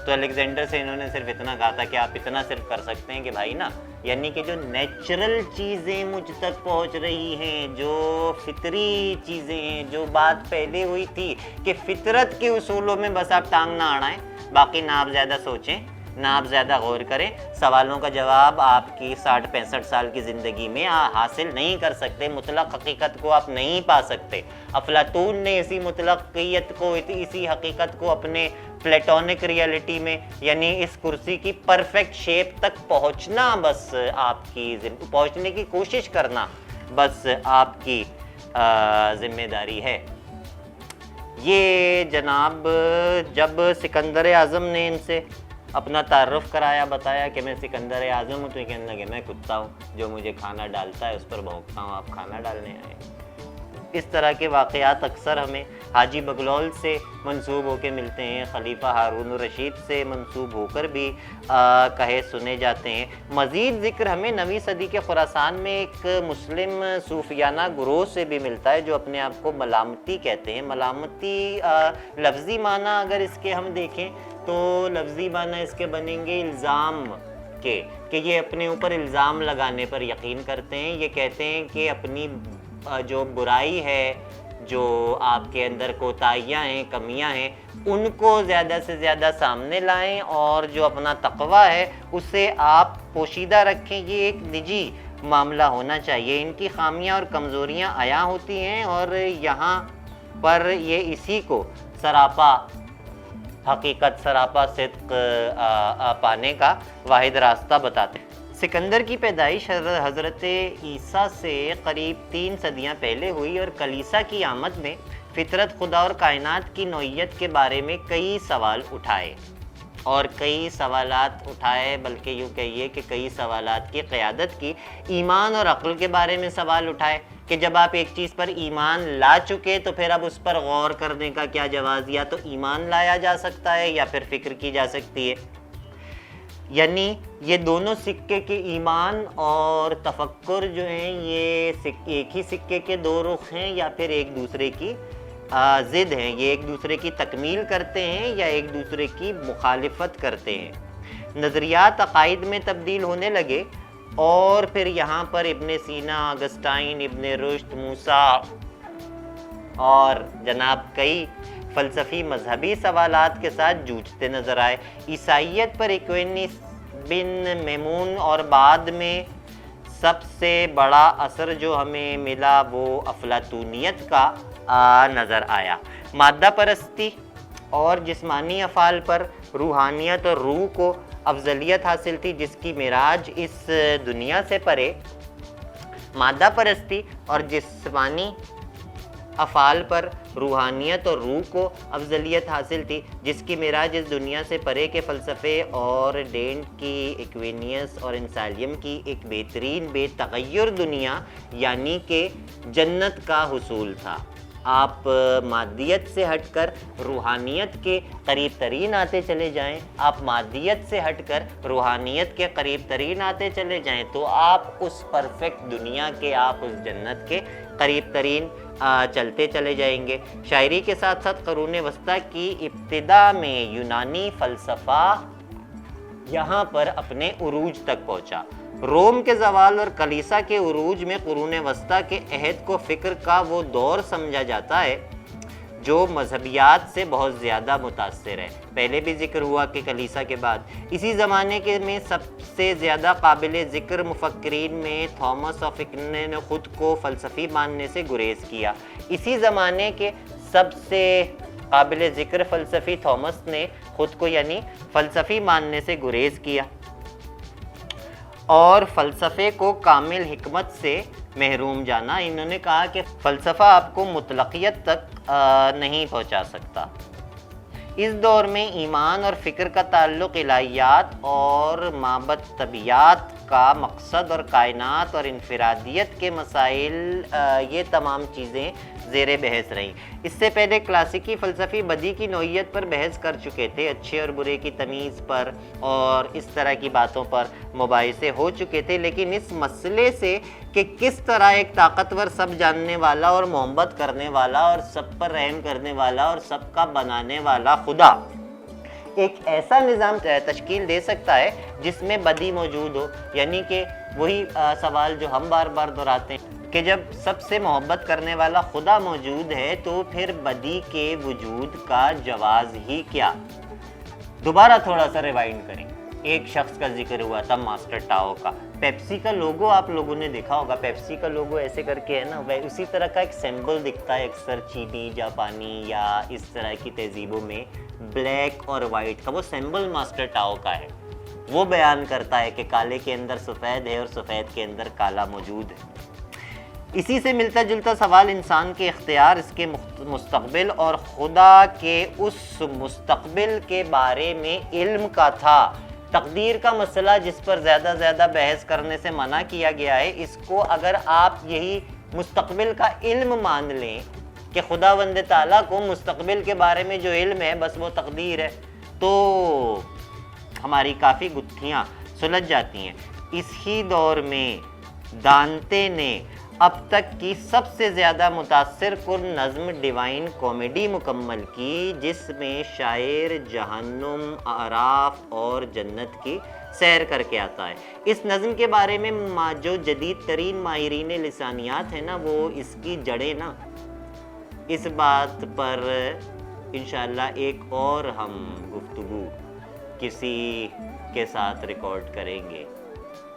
[SPEAKER 2] تو الیگزینڈر سے انہوں نے صرف اتنا کہا تھا کہ آپ اتنا صرف کر سکتے ہیں کہ بھائی نا، یعنی کہ جو نیچرل چیزیں مجھ تک پہنچ رہی ہیں، جو فطری چیزیں ہیں، جو بات پہلے ہوئی تھی کہ فطرت کے اصولوں میں بس آپ ٹانگ نہ اڑائیں، باقی نہ آپ زیادہ سوچیں، نہ آپ زیادہ غور کریں. سوالوں کا جواب آپ کی 60-65 سال کی زندگی میں حاصل نہیں کر سکتے، مطلق حقیقت کو آپ نہیں پا سکتے. افلاطون نے اسی مطلقیت کو، اسی حقیقت کو اپنے پلیٹونک ریئلٹی میں، یعنی اس کرسی کی پرفیکٹ شیپ تک پہنچنا، بس آپ کی پہنچنے کی کوشش کرنا بس آپ کی ذمہ داری ہے۔ یہ جناب جب سکندر اعظم نے ان سے اپنا تعارف کرایا، بتایا کہ میں سکندر اعظم ہوں، تو یہ کہنے لگے میں کتا ہوں جو مجھے کھانا ڈالتا ہے اس پر بھونکتا ہوں، آپ کھانا ڈالنے آئے۔ اس طرح کے واقعات اکثر ہمیں حاجی بغلول سے منسوب ہو کے ملتے ہیں، خلیفہ ہارون الرشید سے منسوب ہو کر بھی کہے سنے جاتے ہیں۔ مزید ذکر ہمیں 9ویں صدی کے خراسان میں ایک مسلم صوفیانہ گروہ سے بھی ملتا ہے جو اپنے آپ کو ملامتی کہتے ہیں۔ ملامتی لفظی معنی اگر اس کے ہم دیکھیں تو لفظی معنی اس کے بنیں گے الزام کے، کہ یہ اپنے اوپر الزام لگانے پر یقین کرتے ہیں۔ یہ کہتے ہیں کہ اپنی جو برائی ہے، جو آپ کے اندر کوتاہیاں ہیں، کمیاں ہیں، ان کو زیادہ سے زیادہ سامنے لائیں اور جو اپنا تقویٰ ہے اسے آپ پوشیدہ رکھیں۔ یہ ایک نجی معاملہ ہونا چاہیے۔ ان کی خامیاں اور کمزوریاں عیاں ہوتی ہیں اور یہاں پر یہ اسی کو سراپا حقیقت، سراپا صدق پانے کا واحد راستہ بتاتے ہیں۔ سکندر کی پیدائش حضرت عیسیٰ سے قریب 3 صدیاں پہلے ہوئی اور کلیسا کی آمد میں فطرت، خدا اور کائنات کی نوعیت کے بارے میں کئی سوال اٹھائے بلکہ یوں کہیے کہ کئی سوالات کی قیادت کی۔ ایمان اور عقل کے بارے میں سوال اٹھائے کہ جب آپ ایک چیز پر ایمان لا چکے تو پھر اب اس پر غور کرنے کا کیا جواز، یا تو ایمان لایا جا سکتا ہے یا پھر فکر کی جا سکتی ہے۔ یعنی یہ دونوں سکے کے ایمان اور تفکر جو ہیں یہ ایک ہی سکے کے دو رخ ہیں یا پھر ایک دوسرے کی ضد ہیں، یہ ایک دوسرے کی تکمیل کرتے ہیں یا ایک دوسرے کی مخالفت کرتے ہیں۔ نظریات عقائد میں تبدیل ہونے لگے اور پھر یہاں پر ابن سینا، اگسٹائن، ابن رشد، موسیٰ اور جناب کئی فلسفی مذہبی سوالات کے ساتھ جوجھتے نظر آئے۔ عیسائیت پر ایکوینیس بن میمون اور بعد میں سب سے بڑا اثر جو ہمیں ملا وہ افلاطونیت کا نظر آیا۔ مادہ پرستی اور جسمانی افعال پر روحانیت اور روح کو افضلیت حاصل تھی جس کی معراج اس دنیا سے پرے۔ مادہ پرستی اور جسمانی افعال پر روحانیت اور روح کو افضلیت حاصل تھی جس کی معراج اس دنیا سے پرے کے فلسفے اور ڈینٹ کی ایکوینیس اور انسالیم کی ایک بہترین بے تغیر دنیا یعنی کہ جنت کا حصول تھا۔ آپ مادیت سے ہٹ کر روحانیت کے قریب ترین آتے چلے جائیں، آپ مادیت سے ہٹ کر روحانیت کے قریب ترین آتے چلے جائیں تو آپ اس پرفیکٹ دنیا کے، آپ اس جنت کے قریب ترین چلتے چلے جائیں گے۔ شاعری کے ساتھ ساتھ قرون وسطیٰ کی ابتدا میں یونانی فلسفہ یہاں پر اپنے عروج تک پہنچا۔ روم کے زوال اور کلیسا کے عروج میں قرون وسطیٰ کے عہد کو فکر کا وہ دور سمجھا جاتا ہے جو مذہبیات سے بہت زیادہ متاثر ہے۔ پہلے بھی ذکر ہوا کہ کلیسا کے بعد اسی زمانے کے میں سب سے زیادہ قابل ذکر مفکرین میں تھامس آف اکوین نے خود کو فلسفی ماننے سے گریز کیا۔ اسی زمانے کے سب سے قابل ذکر فلسفی تھامس نے خود کو یعنی فلسفی ماننے سے گریز کیا اور فلسفے کو کامل حکمت سے محروم جانا۔ انہوں نے کہا کہ فلسفہ آپ کو مطلقیت تک نہیں پہنچا سکتا۔ اس دور میں ایمان اور فکر کا تعلق الہیات اور مابعد طبیعت کا مقصد اور کائنات اور انفرادیت کے مسائل، یہ تمام چیزیں زیر بحث رہیں۔ اس سے پہلے کلاسیکی فلسفی بدی کی نوعیت پر بحث کر چکے تھے، اچھے اور برے کی تمیز پر اور اس طرح کی باتوں پر مباحثے ہو چکے تھے، لیکن اس مسئلے سے کہ کس طرح ایک طاقتور سب جاننے والا اور محبت کرنے والا اور سب پر رحم کرنے والا اور سب کا بنانے والا خدا ایک ایسا نظام تشکیل دے سکتا ہے جس میں بدی موجود ہو، یعنی کہ وہی سوال جو ہم بار بار دہراتے ہیں کہ جب سب سے محبت کرنے والا خدا موجود ہے تو پھر بدی کے وجود کا جواز ہی کیا۔ دوبارہ تھوڑا سا ریوائنڈ کریں۔ ایک شخص کا ذکر ہوا تھا ماسٹر ٹاؤ کا۔ پیپسی کا لوگو آپ لوگوں نے دیکھا ہوگا، پیپسی کا لوگو ایسے کر کے ہے نا، اسی طرح کا ایک سمبل دکھتا ہے اکثر چینی جاپانی یا اس طرح کی تہذیبوں میں، بلیک اور وائٹ کا وہ سمبل ماسٹر ٹاؤ کا ہے۔ وہ بیان کرتا ہے کہ کالے کے اندر سفید ہے اور سفید کے اندر کالا موجود ہے۔ اسی سے ملتا جلتا سوال انسان کے اختیار، اس کے مستقبل اور خدا کے اس مستقبل کے بارے میں علم کا تھا۔ تقدیر کا مسئلہ جس پر زیادہ بحث کرنے سے منع کیا گیا ہے، اس کو اگر آپ یہی مستقبل کا علم مان لیں کہ خداوند تعالیٰ کو مستقبل کے بارے میں جو علم ہے بس وہ تقدیر ہے، تو ہماری کافی گتھیاں سلجھ جاتی ہیں۔ اس ہی دور میں دانتے نے اب تک کی سب سے زیادہ متاثر کن نظم ڈیوائن کامیڈی مکمل کی، جس میں شاعر جہنم، اعراف اور جنت کی سیر کر کے آتا ہے۔ اس نظم کے بارے میں جو جدید ترین ماہرین لسانیات ہیں نا، وہ اس کی جڑیں نا، اس بات پر انشاءاللہ ایک اور ہم گفتگو کسی کے ساتھ ریکارڈ کریں گے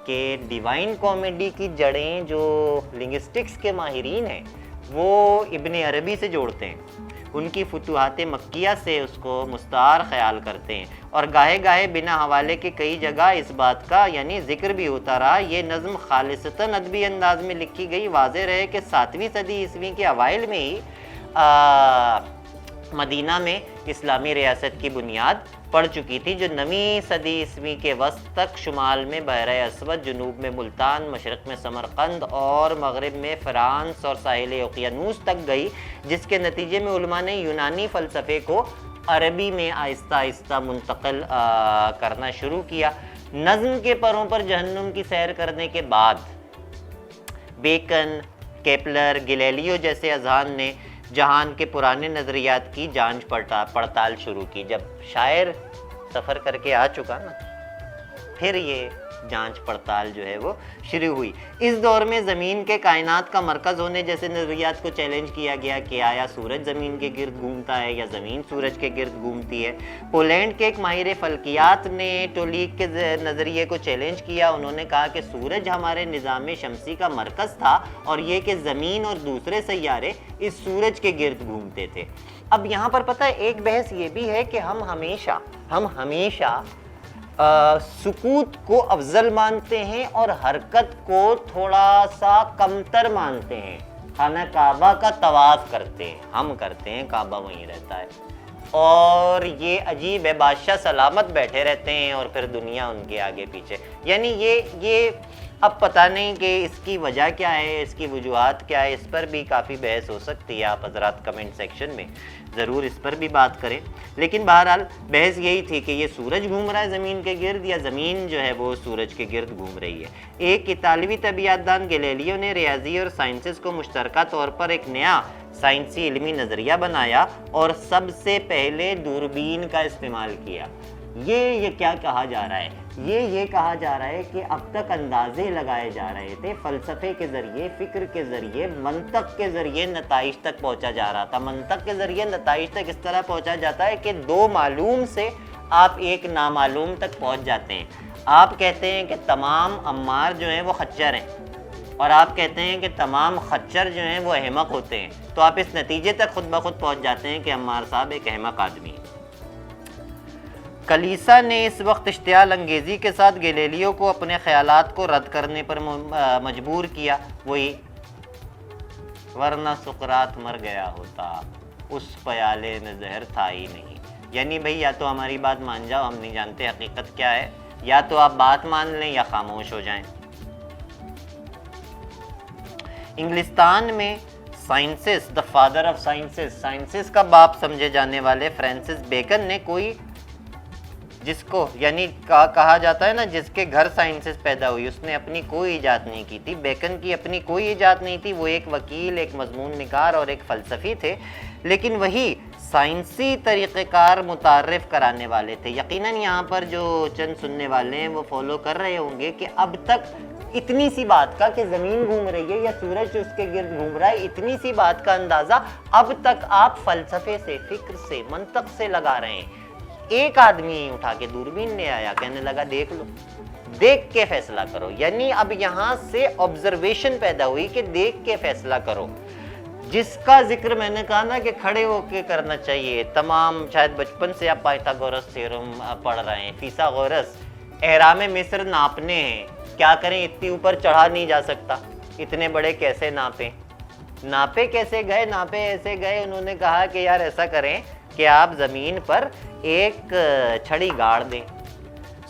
[SPEAKER 2] کہ ڈیوائن کامیڈی کی جڑیں جو لنگسٹکس کے ماہرین ہیں وہ ابن عربی سے جوڑتے ہیں، ان کی فتوحات مکیہ سے اس کو مستعار خیال کرتے ہیں، اور گاہے بنا حوالے کے کئی جگہ اس بات کا یعنی ذکر بھی ہوتا رہا یہ نظم خالصتاً ادبی انداز میں لکھی گئی۔ واضح رہے کہ 7ویں صدی عیسوی کے اوائل میں ہی مدینہ میں اسلامی ریاست کی بنیاد پڑ چکی تھی، جو 9ویں صدی عیسوی کے وسط تک شمال میں بحر اسود، جنوب میں ملتان، مشرق میں سمرقند اور مغرب میں فرانس اور ساحل اوقیانوس تک گئی، جس کے نتیجے میں علماء نے یونانی فلسفے کو عربی میں آہستہ آہستہ منتقل کرنا شروع کیا۔ نظم کے پروں پر جہنم کی سیر کرنے کے بعد بیکن، کیپلر، گلیلیو جیسے اذہان نے جہان کے پرانے نظریات کی جانچ پڑتال شروع کی۔ جب شاعر سفر کر کے آ چکا نا، پھر یہ جانچ پڑتال جو ہے وہ شروع ہوئی۔ اس دور میں زمین کے کائنات کا مرکز ہونے جیسے نظریات کو چیلنج کیا گیا کہ آیا سورج زمین کے گرد گھومتا ہے یا زمین سورج کے گرد گھومتی ہے۔ پولینڈ کے ایک ماہر فلکیات نے ٹولیک کے نظریے کو چیلنج کیا۔ انہوں نے کہا کہ سورج ہمارے نظام شمسی کا مرکز تھا اور یہ کہ زمین اور دوسرے سیارے اس سورج کے گرد گھومتے تھے۔ اب یہاں پر پتہ ہے ایک بحث یہ بھی ہے کہ ہم ہمیشہ سکوت کو افضل مانتے ہیں اور حرکت کو تھوڑا سا کمتر مانتے ہیں۔ خانہ کعبہ کا طواف کرتے ہیں، ہم کرتے ہیں، کعبہ وہیں رہتا ہے، اور یہ عجیب ہے، بادشاہ سلامت بیٹھے رہتے ہیں اور پھر دنیا ان کے آگے پیچھے۔ یعنی یہ اب پتہ نہیں کہ اس کی وجہ کیا ہے، اس کی وجوہات کیا ہے، اس پر بھی کافی بحث ہو سکتی ہے۔ آپ حضرات کمنٹ سیکشن میں ضرور اس پر بھی بات کریں، لیکن بہرحال بحث یہی تھی کہ یہ سورج گھوم رہا ہے زمین کے گرد یا زمین جو ہے وہ سورج کے گرد گھوم رہی ہے۔ ایک اطالوی طبیعت دان گلیلیو نے ریاضی اور سائنسز کو مشترکہ طور پر ایک نیا سائنسی علمی نظریہ بنایا اور سب سے پہلے دوربین کا استعمال کیا۔ یہ کیا کہا جا رہا ہے؟ یہ کہا جا رہا ہے کہ اب تک اندازے لگائے جا رہے تھے، فلسفے کے ذریعے، فکر کے ذریعے، منطق کے ذریعے نتائج تک پہنچا جا رہا تھا۔ منطق کے ذریعے نتائج تک اس طرح پہنچا جاتا ہے کہ 2 معلوم سے آپ ایک نامعلوم تک پہنچ جاتے ہیں۔ آپ کہتے ہیں کہ تمام عمار جو ہیں وہ خچر ہیں، اور آپ کہتے ہیں کہ تمام خچر جو ہیں وہ احمق ہوتے ہیں، تو آپ اس نتیجے تک خود بخود پہنچ جاتے ہیں کہ عمار صاحب ایک احمق آدمی ہے۔ کلیسا نے اس وقت اشتعال انگیزی کے ساتھ گلیلیو کو اپنے خیالات کو رد کرنے پر مجبور کیا، وہی ورنہ سقراط مر گیا ہوتا، اس پیالے میں زہر تھا ہی نہیں۔ یعنی بھئی یا تو ہماری بات مان جاؤ، ہم نہیں جانتے حقیقت کیا ہے، یا تو آپ بات مان لیں یا خاموش ہو جائیں۔ انگلستان میں sciences, the father of sciences کا باپ سمجھے جانے والے فرانسس بیکن نے کوئی، جس کو یعنی کہا جاتا ہے نا جس کے گھر سائنسز پیدا ہوئی، اس نے اپنی کوئی ایجاد نہیں کی تھی۔ بیکن کی اپنی کوئی ایجاد نہیں تھی، وہ ایک وکیل، ایک مضمون نگار اور ایک فلسفی تھے، لیکن وہی سائنسی طریقہ کار متعارف کرانے والے تھے۔ یقیناً یہاں پر جو چند سننے والے ہیں وہ فالو کر رہے ہوں گے کہ اب تک اتنی سی بات کا کہ زمین گھوم رہی ہے یا سورج اس کے گرد گھوم رہا ہے، اتنی سی بات کا اندازہ اب تک آپ فلسفے سے، فکر سے، منطق سے لگا رہے ہیں۔ ایک آدمی اٹھا کے دوربین لے آیا، کہنے لگا دیکھ لو، دیکھ کے فیصلہ کرو۔ یعنی اب یہاں سے آبزرویشن پیدا ہوئی کہ دیکھ کے فیصلہ کرو، جس کا ذکر میں نے کہا نا کہ کھڑے ہو کے کرنا چاہیے۔ تمام شاید بچپن سے آپ پائتھاگورس تھیورم پڑھ رہے ہیں، فیثاغورس، اہرام مصر ناپنے ہیں، کیا کریں اتنی اوپر چڑھا نہیں جا سکتا، اتنے بڑے کیسے ناپے کیسے گئے؟ ناپے ایسے گئے، انہوں نے کہا کہ یار ایسا کریں کہ آپ زمین پر ایک چھڑی گاڑ دیں،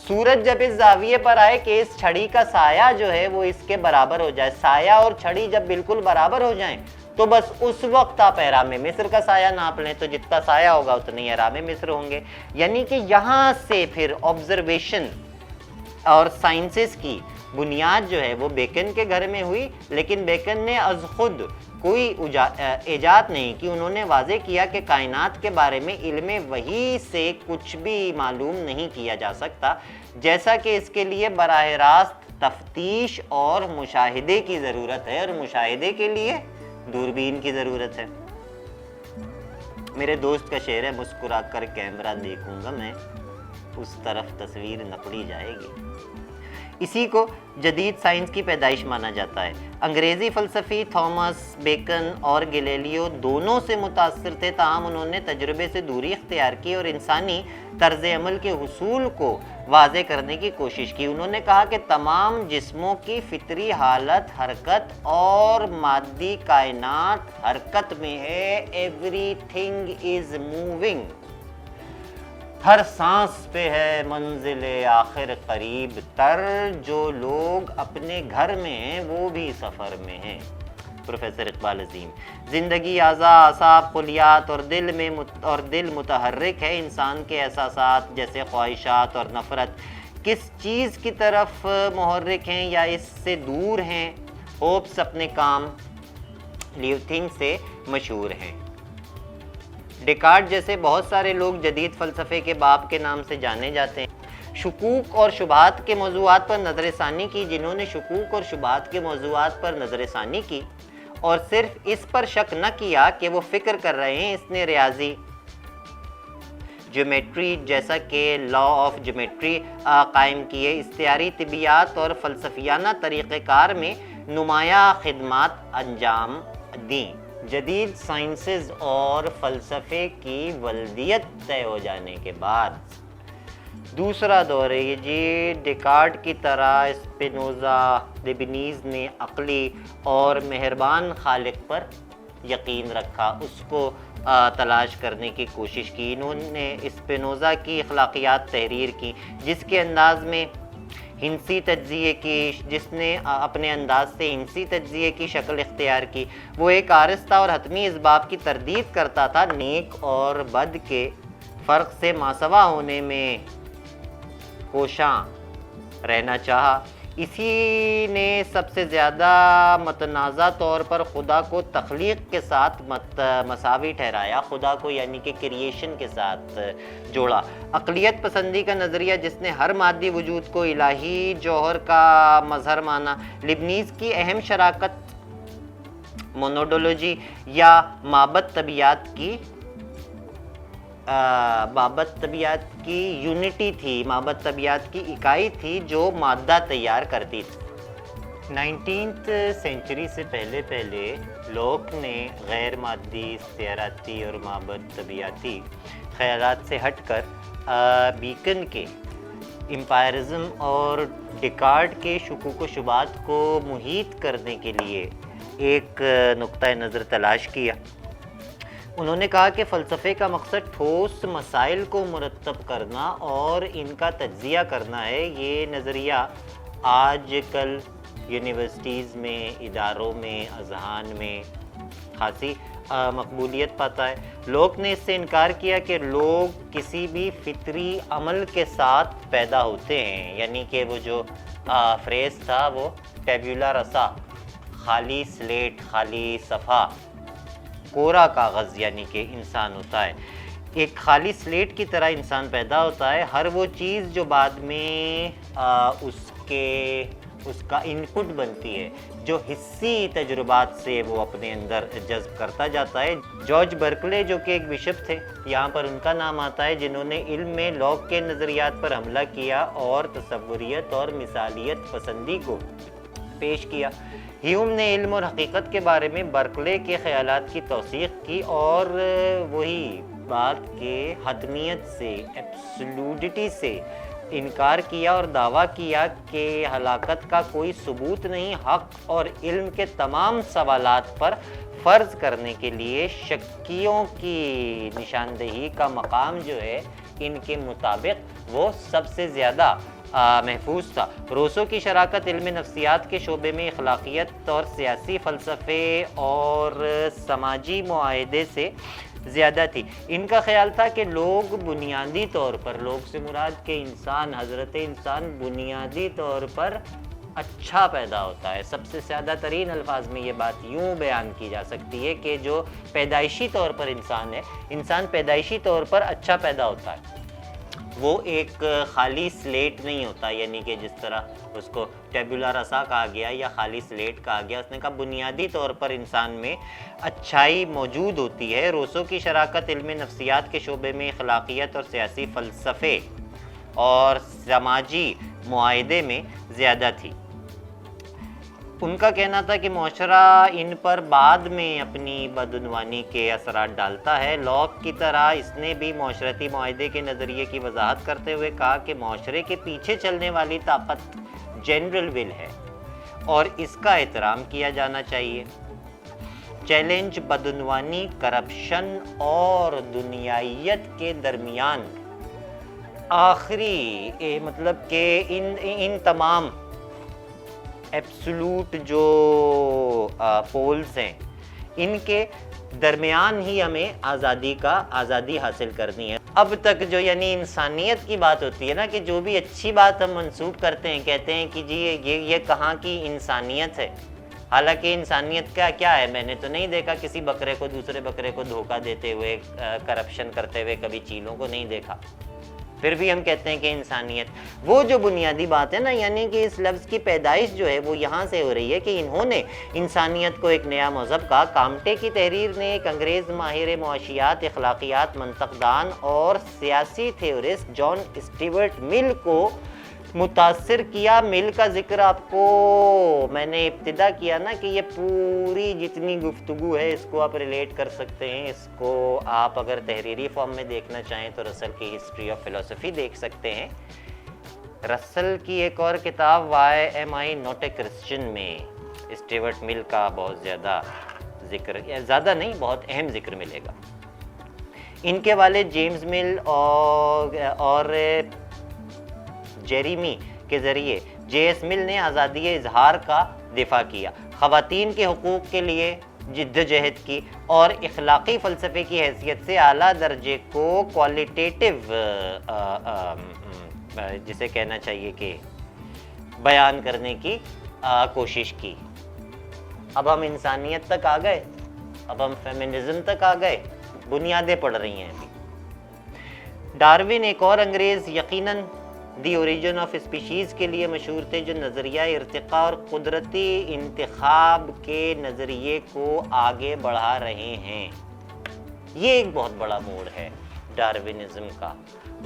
[SPEAKER 2] سورج جب اس زاویے پر آئے کہ اس چھڑی کا سایہ جو ہے وہ اس کے برابر ہو جائے، سایہ اور چھڑی جب بالکل برابر ہو جائیں تو بس اس وقت آپ احرام مصر کا سایہ ناپ لیں، تو جتنا سایہ ہوگا اتنے ہی احرام مصر ہوں گے۔ یعنی کہ یہاں سے پھر آبزرویشن اور سائنسز کی بنیاد جو ہے وہ بیکن کے گھر میں ہوئی، لیکن بیکن نے از خود کوئی ایجاد نہیں کی، انہوں نے واضح کیا کہ کائنات کے بارے میں علم وحی سے کچھ بھی معلوم نہیں کیا جا سکتا، جیسا کہ اس کے لیے براہ راست تفتیش اور مشاہدے کی ضرورت ہے، اور مشاہدے کے لیے دوربین کی ضرورت ہے۔ میرے دوست کا شعر ہے، مسکرا کر کیمرہ دیکھوں گا میں، اس طرف تصویر نقلی جائے گی۔ اسی کو جدید سائنس کی پیدائش مانا جاتا ہے۔ انگریزی فلسفی تھامس بیکن اور گلیلیو دونوں سے متاثر تھے، تاہم انہوں نے تجربے سے دوری اختیار کی اور انسانی طرز عمل کے حصول کو واضح کرنے کی کوشش کی۔ انہوں نے کہا کہ تمام جسموں کی فطری حالت حرکت اور مادی کائنات حرکت میں ہے، ایوری تھنگ از موونگ، ہر سانس پہ ہے منزل آخر قریب تر، جو لوگ اپنے گھر میں ہیں وہ بھی سفر میں ہیں۔ پروفیسر اقبال عظیم۔ زندگی اعضاء، اعصاب، خلیات اور دل متحرک ہے۔ انسان کے احساسات جیسے خواہشات اور نفرت کس چیز کی طرف محرک ہیں یا اس سے دور ہیں؟ ہوپس اپنے کام لیو تھنگ سے مشہور ہیں۔ ڈیکارٹ جیسے بہت سارے لوگ جدید فلسفے کے باپ کے نام سے جانے جاتے ہیں۔ شکوک اور شبہات کے موضوعات پر نظر ثانی کی، جنہوں نے شکوک اور شبہات کے موضوعات پر نظر ثانی کی اور صرف اس پر شک نہ کیا کہ وہ فکر کر رہے ہیں، اس نے ریاضی، جیومیٹری جیسا کہ لا آف جیومیٹری قائم کیے، استعاری طبیعیات اور فلسفیانہ طریقہ کار میں نمایاں خدمات انجام دیں۔ جدید سائنسز اور فلسفے کی ولدیت طے ہو جانے کے بعد دوسرا دور ہے یہ جی، ڈیکارٹ کی طرح اسپینوزا، لیبنیز نے عقلی اور مہربان خالق پر یقین رکھا، اس کو تلاش کرنے کی کوشش کی۔ انہوں نے اسپینوزا کی اخلاقیات تحریر کی، جس کے انداز میں ہنسی تجزیے کی، جس نے اپنے انداز سے ہنسی تجزیے کی شکل اختیار کی۔ وہ ایک آرستہ اور حتمی اسباب کی تردید کرتا تھا، نیک اور بد کے فرق سے ماسوا ہونے میں کوشاں رہنا چاہا۔ اسی نے سب سے زیادہ متنازع طور پر خدا کو تخلیق کے ساتھ مساوی ٹھہرایا، خدا کو یعنی کہ کریشن کے ساتھ جوڑا۔ عقلیت پسندی کا نظریہ جس نے ہر مادی وجود کو الہی جوہر کا مظہر مانا۔ لیبنیز کی اہم شراکت مونوڈولوجی یا مابعد طبیعت کی یونٹی تھی، مابعد طبیعت کی اکائی تھی جو مادہ تیار کرتی تھی۔ 19ویں سینچری سے پہلے لوک نے غیر مادی، استعاراتی اور مابعد طبیعتی خیالات سے ہٹ کر بیکن کے امپائرزم اور ڈیکارٹ کے شکوک و شبہات کو محیط کرنے کے لیے ایک نقطہ نظر تلاش کیا۔ انہوں نے کہا کہ فلسفے کا مقصد ٹھوس مسائل کو مرتب کرنا اور ان کا تجزیہ کرنا ہے۔ یہ نظریہ آج کل یونیورسٹیز میں، اداروں میں، اذہان میں خاصی مقبولیت پاتا ہے۔ لوک نے اس سے انکار کیا کہ لوگ کسی بھی فطری عمل کے ساتھ پیدا ہوتے ہیں، یعنی کہ وہ جو فریز تھا وہ ٹیبولا رسا، خالی سلیٹ، خالی صفحہ، کورا کاغذ یعنی کہ انسان ہوتا ہے۔ ایک خالی سلیٹ کی طرح انسان پیدا ہوتا ہے، ہر وہ چیز جو بعد میں اس کا انپٹ بنتی ہے، جو حسی تجربات سے وہ اپنے اندر جذب کرتا جاتا ہے۔ جارج برکلے جو کہ ایک بشپ تھے، یہاں پر ان کا نام آتا ہے، جنہوں نے علم میں لوک کے نظریات پر حملہ کیا اور تصوریت اور مثالیت پسندی کو پیش کیا۔ ہیوم نے علم اور حقیقت کے بارے میں برکلے کے خیالات کی توثیق کی اور وہی بات کہ حتمیت سے، ایبسولوٹی سے انکار کیا اور دعویٰ کیا کہ ہلاکت کا کوئی ثبوت نہیں، حق اور علم کے تمام سوالات پر فرض کرنے کے لیے شکیوں کی نشاندہی کا مقام جو ہے ان کے مطابق وہ سب سے زیادہ محفوظ تھا۔ روسو کی شراکت علم نفسیات کے شعبے میں اخلاقیات اور سیاسی فلسفے اور سماجی معاہدے سے زیادہ تھی۔ ان کا خیال تھا کہ لوگ بنیادی طور پر، لوگ سے مراد کہ انسان، حضرت انسان بنیادی طور پر اچھا پیدا ہوتا ہے۔ سب سے زیادہ ترین الفاظ میں یہ بات یوں بیان کی جا سکتی ہے کہ جو پیدائشی طور پر انسان ہے، انسان پیدائشی طور پر اچھا پیدا ہوتا ہے، وہ ایک خالی سلیٹ نہیں ہوتا، یعنی کہ جس طرح اس کو ٹیبولا رسا کہا گیا یا خالی سلیٹ کہا گیا، اس نے کہا بنیادی طور پر انسان میں اچھائی موجود ہوتی ہے۔ روسو کی شراکت علم نفسیات کے شعبے میں اخلاقیات اور سیاسی فلسفے اور سماجی معاہدے میں زیادہ تھی۔ ان کا کہنا تھا کہ معاشرہ ان پر بعد میں اپنی بدعنوانی کے اثرات ڈالتا ہے۔ لاک کی طرح اس نے بھی معاشرتی معاہدے کے نظریے کی وضاحت کرتے ہوئے کہا کہ معاشرے کے پیچھے چلنے والی طاقت جنرل ول ہے اور اس کا احترام کیا جانا چاہیے۔ چیلنج بدعنوانی، کرپشن اور دنیائیت کے درمیان آخری مطلب کہ ان تمام ایبسولوٹ جو پولز ہیں، ان کے درمیان ہی ہمیں آزادی حاصل کرنی ہے۔ اب تک جو یعنی انسانیت کی بات ہوتی ہے نا، کہ جو بھی اچھی بات ہم منسوب کرتے ہیں، کہتے ہیں کہ جی یہ کہاں کی انسانیت ہے، حالانکہ انسانیت کا کیا ہے؟ میں نے تو نہیں دیکھا کسی بکرے کو دوسرے بکرے کو دھوکہ دیتے ہوئے، کرپشن کرتے ہوئے کبھی چیلوں کو نہیں دیکھا، پھر بھی ہم کہتے ہیں کہ انسانیت۔ وہ جو بنیادی بات ہے نا، یعنی کہ اس لفظ کی پیدائش جو ہے وہ یہاں سے ہو رہی ہے کہ انہوں نے انسانیت کو ایک نیا مذہب کہا۔ کامٹے کی تحریر نے ایک انگریز ماہر معاشیات، اخلاقیات، منطق دان اور سیاسی تھیورسٹ جان اسٹیورٹ مل کو متاثر کیا۔ مل کا ذکر آپ کو میں نے ابتدا کیا نا کہ یہ پوری جتنی گفتگو ہے اس کو آپ ریلیٹ کر سکتے ہیں، اس کو آپ اگر تحریری فارم میں دیکھنا چاہیں تو رسل کی ہسٹری آف فلسفی دیکھ سکتے ہیں۔ رسل کی ایک اور کتاب why am I not a Christian میں اسٹیورٹ مل کا بہت زیادہ ذکر، زیادہ نہیں بہت اہم ذکر ملے گا۔ ان کے والد جیمز مل اور جیریمی کے ذریعے جے ایس مل نے آزادی اظہار کا دفاع کیا، خواتین کے حقوق کے لیے جدوجہد کی اور اخلاقی فلسفے کی حیثیت سے اعلیٰ درجے کو کوالٹیٹیو جسے کہنا چاہیے کہ بیان کرنے کی کوشش کی۔ اب ہم انسانیت تک آ گئے، اب ہم فیمنزم تک آ گئے، بنیادیں پڑ رہی ہیں ابھی۔ ڈارون ایک اور انگریز یقیناً دی اوریجن آف اسپیشیز کے لیے مشہور تھے، جو نظریہ ارتقاء اور قدرتی انتخاب کے نظریے کو آگے بڑھا رہے ہیں۔ یہ ایک بہت بڑا موڑ ہے ڈاروینزم کا۔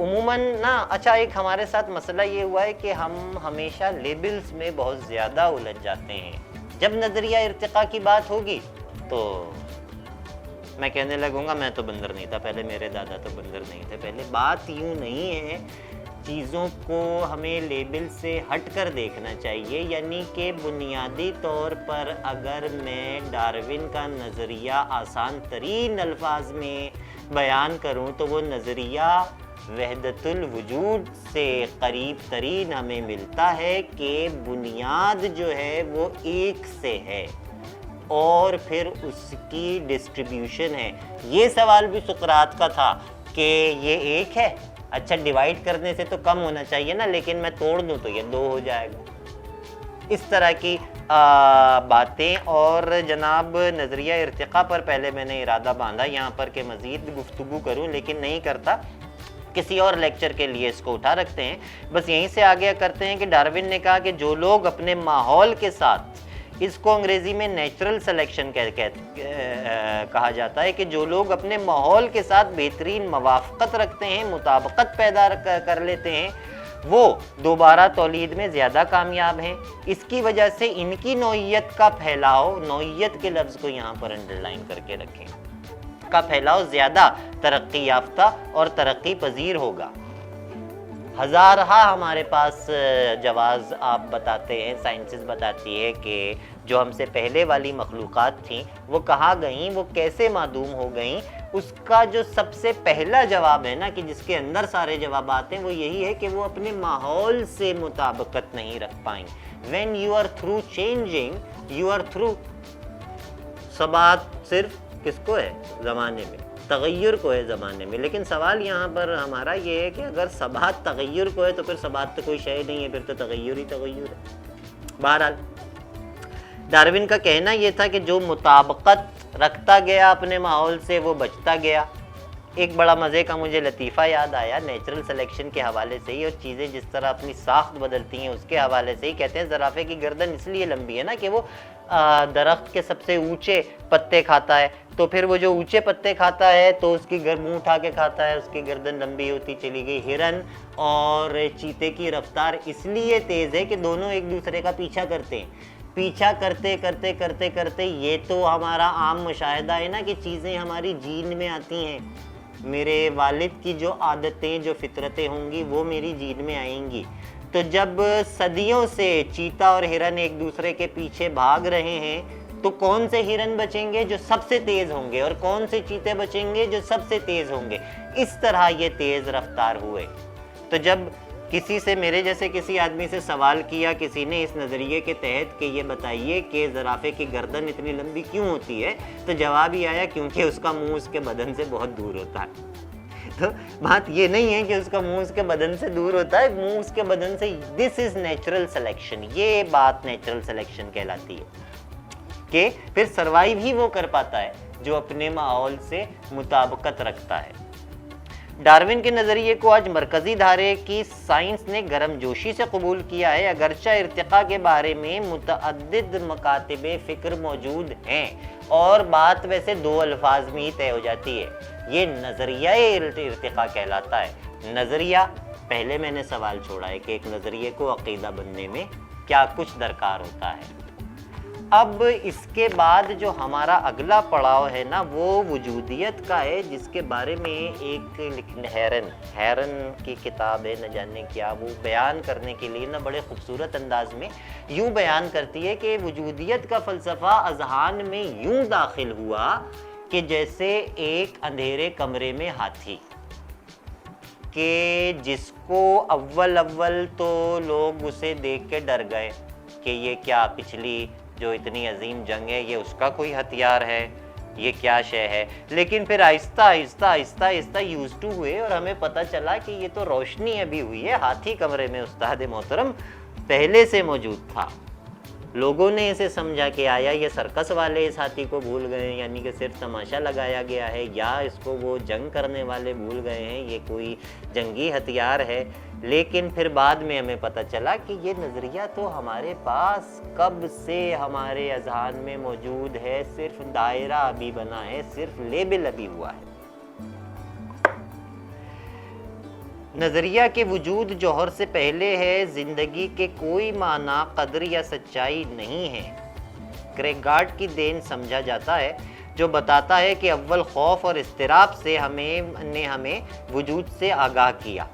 [SPEAKER 2] عموماً نا اچھا ایک ہمارے ساتھ مسئلہ یہ ہوا ہے کہ ہم ہمیشہ لیبلز میں بہت زیادہ الجھ جاتے ہیں۔ جب نظریہ ارتقاء کی بات ہوگی تو میں کہنے لگوں گا میں تو بندر نہیں تھا پہلے، میرے دادا تو بندر نہیں تھے پہلے۔ بات یوں نہیں ہے، چیزوں کو ہمیں لیبل سے ہٹ کر دیکھنا چاہیے، یعنی کہ بنیادی طور پر اگر میں ڈارون کا نظریہ آسان ترین الفاظ میں بیان کروں تو وہ نظریہ وحدت الوجود سے قریب ترین ہمیں ملتا ہے کہ بنیاد جو ہے وہ ایک سے ہے اور پھر اس کی ڈسٹریبیوشن ہے۔ یہ سوال بھی سقراط کا تھا کہ یہ ایک ہے، اچھا ڈیوائیڈ کرنے سے تو کم ہونا چاہیے نا، لیکن میں توڑ دوں تو یہ 2 ہو جائے گا۔ اس طرح کی باتیں اور جناب نظریہ ارتقاء پر پہلے میں نے ارادہ باندھا یہاں پر کہ مزید گفتگو کروں، لیکن نہیں کرتا، کسی اور لیکچر کے لیے اس کو اٹھا رکھتے ہیں۔ بس یہیں سے آگے کرتے ہیں کہ ڈارون نے کہا کہ جو لوگ اپنے ماحول کے ساتھ، اس کو انگریزی میں نیچرل سلیکشن کہا جاتا ہے، کہ جو لوگ اپنے ماحول کے ساتھ بہترین موافقت رکھتے ہیں، مطابقت پیدا کر لیتے ہیں، وہ دوبارہ تولید میں زیادہ کامیاب ہیں۔ اس کی وجہ سے ان کی نوعیت کا پھیلاؤ، نوعیت کے لفظ کو یہاں پر انڈر لائن کر کے رکھیں، کا پھیلاؤ زیادہ ترقی یافتہ اور ترقی پذیر ہوگا۔ ہزارہا ہمارے پاس جواز آپ بتاتے ہیں، سائنسز بتاتی ہے کہ جو ہم سے پہلے والی مخلوقات تھیں وہ کہاں گئیں، وہ کیسے معدوم ہو گئیں، اس کا جو سب سے پہلا جواب ہے نا، کہ جس کے اندر سارے جوابات ہیں، وہ یہی ہے کہ وہ اپنے ماحول سے مطابقت نہیں رکھ پائیں۔ when you are through changing you are through۔ ثبات صرف کس کو ہے زمانے میں؟ تغیر کو ہے زمانے میں۔ لیکن سوال یہاں پر ہمارا یہ ہے کہ اگر ثبات تغیر کو ہے تو پھر ثبات تو کوئی شے نہیں ہے، پھر تو تغیر ہی تغیر ہے۔ بہرحال ڈارون کا کہنا یہ تھا کہ جو مطابقت رکھتا گیا اپنے ماحول سے وہ بچتا گیا۔ ایک بڑا مزے کا مجھے لطیفہ یاد آیا نیچرل سلیکشن کے حوالے سے ہی، اور چیزیں جس طرح اپنی ساخت بدلتی ہیں اس کے حوالے سے ہی۔ کہتے ہیں زرافے کی گردن اس لیے لمبی ہے نا کہ وہ درخت کے سب سے اونچے پتے کھاتا ہے، تو پھر وہ جو اونچے پتے کھاتا ہے تو اس کی منہ اٹھا کے کھاتا ہے، اس کی گردن لمبی ہوتی چلی گئی۔ ہرن اور چیتے کی رفتار اس لیے تیز ہے کہ دونوں ایک دوسرے کا پیچھا کرتے ہیں، پیچھا کرتے کرتے کرتے کرتے یہ تو ہمارا عام مشاہدہ ہے نا کہ چیزیں ہماری جین میں آتی ہیں۔ میرے والد کی جو عادتیں، جو فطرتیں ہوں گی وہ میری جین میں آئیں گی۔ تو جب صدیوں سے چیتا اور ہرن ایک دوسرے کے پیچھے بھاگ رہے ہیں تو کون سے ہرن بچیں گے؟ جو سب سے تیز ہوں گے، اور کون سے چیتے بچیں گے؟ جو سب سے تیز ہوں گے۔ اس طرح یہ تیز رفتار ہوئے۔ تو جب کسی سے، میرے جیسے کسی آدمی سے سوال کیا کسی نے اس نظریے کے تحت کہ یہ بتائیے کہ زرافے کی گردن اتنی لمبی کیوں ہوتی ہے، تو جواب یہ آیا کیونکہ اس کا منہ اس کے بدن سے بہت دور ہوتا ہے۔ تو بات یہ نہیں ہے کہ اس کا منہ اس کے بدن سے دور ہوتا ہے، منہ اس کے بدن سے، دس از نیچرل سلیکشن، یہ بات نیچرل سلیکشن کہلاتی ہے کہ پھر سروائیو ہی وہ کر پاتا ہے جو اپنے ماحول سے مطابقت رکھتا ہے۔ ڈارون کے نظریے کو آج مرکزی دھارے کی سائنس نے گرم جوشی سے قبول کیا ہے، اگرچہ ارتقاء کے بارے میں متعدد مکاتب فکر موجود ہیں، اور بات ویسے دو الفاظ میں ہی طے ہو جاتی ہے، یہ نظریہ ارتقاء کہلاتا ہے۔ نظریہ، پہلے میں نے سوال چھوڑا ہے کہ ایک نظریے کو عقیدہ بننے میں کیا کچھ درکار ہوتا ہے۔ اب اس کے بعد جو ہمارا اگلا پڑاؤ ہے نا وہ وجودیت کا ہے، جس کے بارے میں ایک ہیرن کی کتاب ہے، نہ جانے کیا، وہ بیان کرنے کے لیے نا بڑے خوبصورت انداز میں یوں بیان کرتی ہے کہ وجودیت کا فلسفہ اذہان میں یوں داخل ہوا کہ جیسے ایک اندھیرے کمرے میں ہاتھی، کہ جس کو اول تو لوگ اسے دیکھ کے ڈر گئے کہ یہ کیا، پچھلی جو اتنی عظیم جنگ ہے یہ اس کا کوئی ہتھیار ہے، یہ کیا شے ہے، لیکن پھر آہستہ آہستہ آہستہ آہستہ یوز ٹو ہوئے اور ہمیں پتہ چلا کہ یہ تو روشنی ابھی ہوئی ہے، ہاتھی کمرے میں استاد محترم پہلے سے موجود تھا۔ لوگوں نے اسے سمجھا کہ آیا یہ سرکس والے اس ہاتھی کو بھول گئے ہیں، یعنی کہ صرف تماشا لگایا گیا ہے، یا اس کو وہ جنگ کرنے والے بھول گئے ہیں، یہ کوئی جنگی ہتھیار ہے۔ لیکن پھر بعد میں ہمیں پتہ چلا کہ یہ نظریہ تو ہمارے پاس کب سے ہمارے اذہان میں موجود ہے، صرف دائرہ ابھی بنا ہے، صرف لیبل ابھی ہوا ہے۔ نظریہ کے وجود جوہر سے پہلے ہے، زندگی کے کوئی معنی، قدر یا سچائی نہیں ہے۔ کریگارڈ کی دین سمجھا جاتا ہے جو بتاتا ہے کہ اول خوف اور اضطراب سے ہمیں وجود سے آگاہ کیا،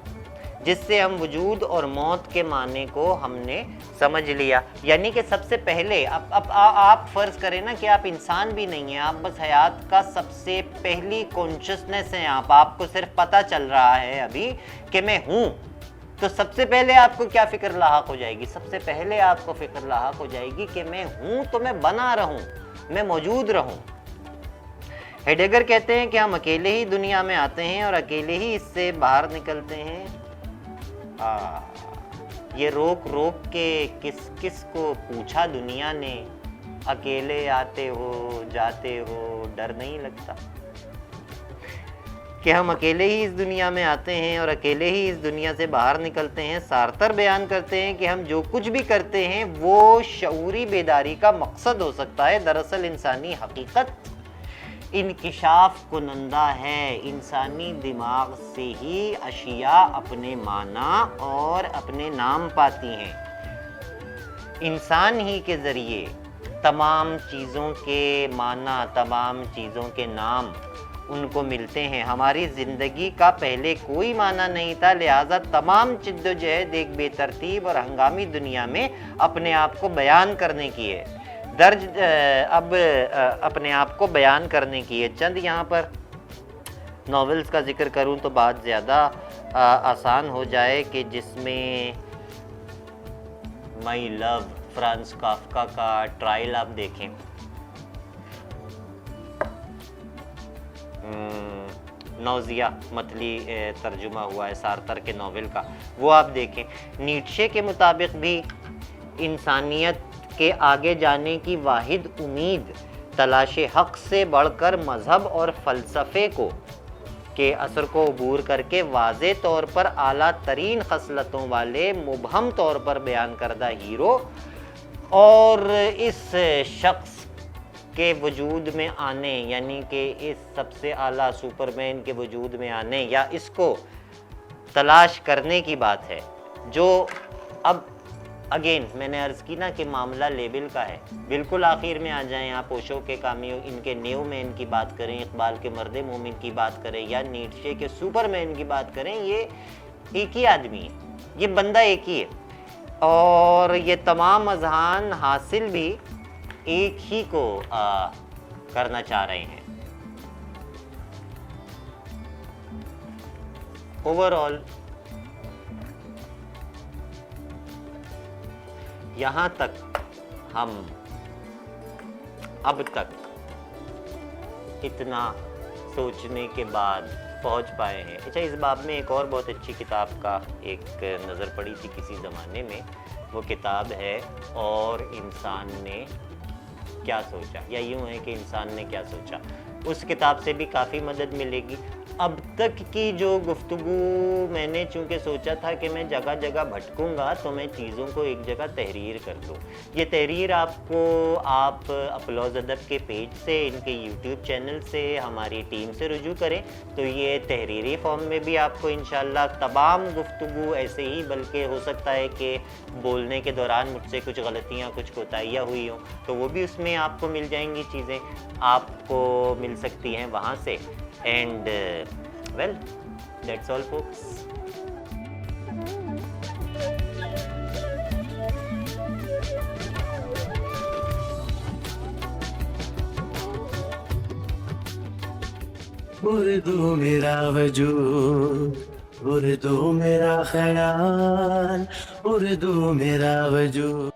[SPEAKER 2] جس سے ہم وجود اور موت کے معنی کو ہم نے سمجھ لیا۔ یعنی کہ سب سے پہلے اب آپ فرض کریں نا کہ آپ انسان بھی نہیں ہیں، آپ بس حیات کا سب سے پہلی کانشسنس ہیں، آپ کو صرف پتہ چل رہا ہے ابھی کہ میں ہوں، تو سب سے پہلے آپ کو کیا فکر لاحق ہو جائے گی؟ سب سے پہلے آپ کو فکر لاحق ہو جائے گی کہ میں ہوں تو میں بنا رہوں، میں موجود رہوں۔ ہیڈگر کہتے ہیں کہ ہم اکیلے ہی دنیا میں آتے ہیں اور اکیلے ہی اس سے باہر نکلتے ہیں۔ یہ روک روک کے کس کو پوچھا دنیا نے، اکیلے آتے ہو جاتے ہو، ڈر نہیں لگتا؟ کہ ہم اکیلے ہی اس دنیا میں آتے ہیں اور اکیلے ہی اس دنیا سے باہر نکلتے ہیں۔ سارتر بیان کرتے ہیں کہ ہم جو کچھ بھی کرتے ہیں وہ شعوری بیداری کا مقصد ہو سکتا ہے، دراصل انسانی حقیقت انکشاف کنندہ ہے۔ انسانی دماغ سے ہی اشیاء اپنے معنی اور اپنے نام پاتی ہیں۔ انسان ہی کے ذریعے تمام چیزوں کے معنی، تمام چیزوں کے نام ان کو ملتے ہیں. ہماری زندگی کا پہلے کوئی معنی نہیں تھا, لہٰذا تمام جد و جہد ایک بے ترتیب اور ہنگامی دنیا میں اپنے آپ کو بیان کرنے کی ہے. اب اپنے آپ کو بیان کرنے کی ہے. چند یہاں پر ناولز کا ذکر کروں تو بات زیادہ آسان ہو جائے کہ جس میں مائی لو فرانس کافکا کا ٹرائل آپ دیکھیں, نوزیا متلی ترجمہ ہوا ہے سارتر کے ناول کا, وہ آپ دیکھیں. نیٹشے کے مطابق بھی انسانیت کے آگے جانے کی واحد امید تلاش حق سے بڑھ کر مذہب اور فلسفے کے اثر کو عبور کر کے واضح طور پر اعلیٰ ترین خصلتوں والے مبہم طور پر بیان کردہ ہیرو اور اس شخص کے وجود میں آنے, یعنی کہ اس سب سے اعلیٰ سپر مین کے وجود میں آنے یا اس کو تلاش کرنے کی بات ہے. جو اب اگین میں نے عرض کی نا کہ معاملہ لیبل کا ہے. بالکل آخر میں آ جائیں آپ اوشو کے کامیو ان کے نیو مین کی بات کریں, اقبال کے مرد مومن کی بات کریں یا نیٹشے کے سپر مین کی بات کریں, یہ ایک ہی آدمی ہے, یہ بندہ ایک ہی ہے, اور یہ تمام اذہان حاصل بھی ایک ہی کو کرنا چاہ رہے ہیں. اوور آل یہاں تک ہم اب تک اتنا سوچنے کے بعد پہنچ پائے ہیں. اچھا, اس باب میں ایک اور بہت اچھی کتاب کا ایک نظر پڑی تھی کسی زمانے میں. وہ کتاب ہے اور انسان نے کیا سوچا, یا یوں ہے کہ انسان نے کیا سوچا. اس کتاب سے بھی کافی مدد ملے گی. اب تک کی جو گفتگو میں نے چونکہ سوچا تھا کہ میں جگہ جگہ بھٹکوں گا تو میں چیزوں کو ایک جگہ تحریر کر دوں. یہ تحریر آپ اپلوز ادب کے پیج سے, ان کے یوٹیوب چینل سے, ہماری ٹیم سے رجوع کریں تو یہ تحریری فارم میں بھی آپ کو انشاءاللہ تمام گفتگو ایسے ہی, بلکہ ہو سکتا ہے کہ بولنے کے دوران مجھ سے کچھ غلطیاں کچھ کوتاہیاں ہوئی ہوں تو وہ بھی اس میں آپ کو مل جائیں گی, چیزیں آپ کو مل سکتی ہیں وہاں سے. And well, that's all folks.
[SPEAKER 1] Urdu میرا وجود, اردو میرا خیال, اردو میرا وجود.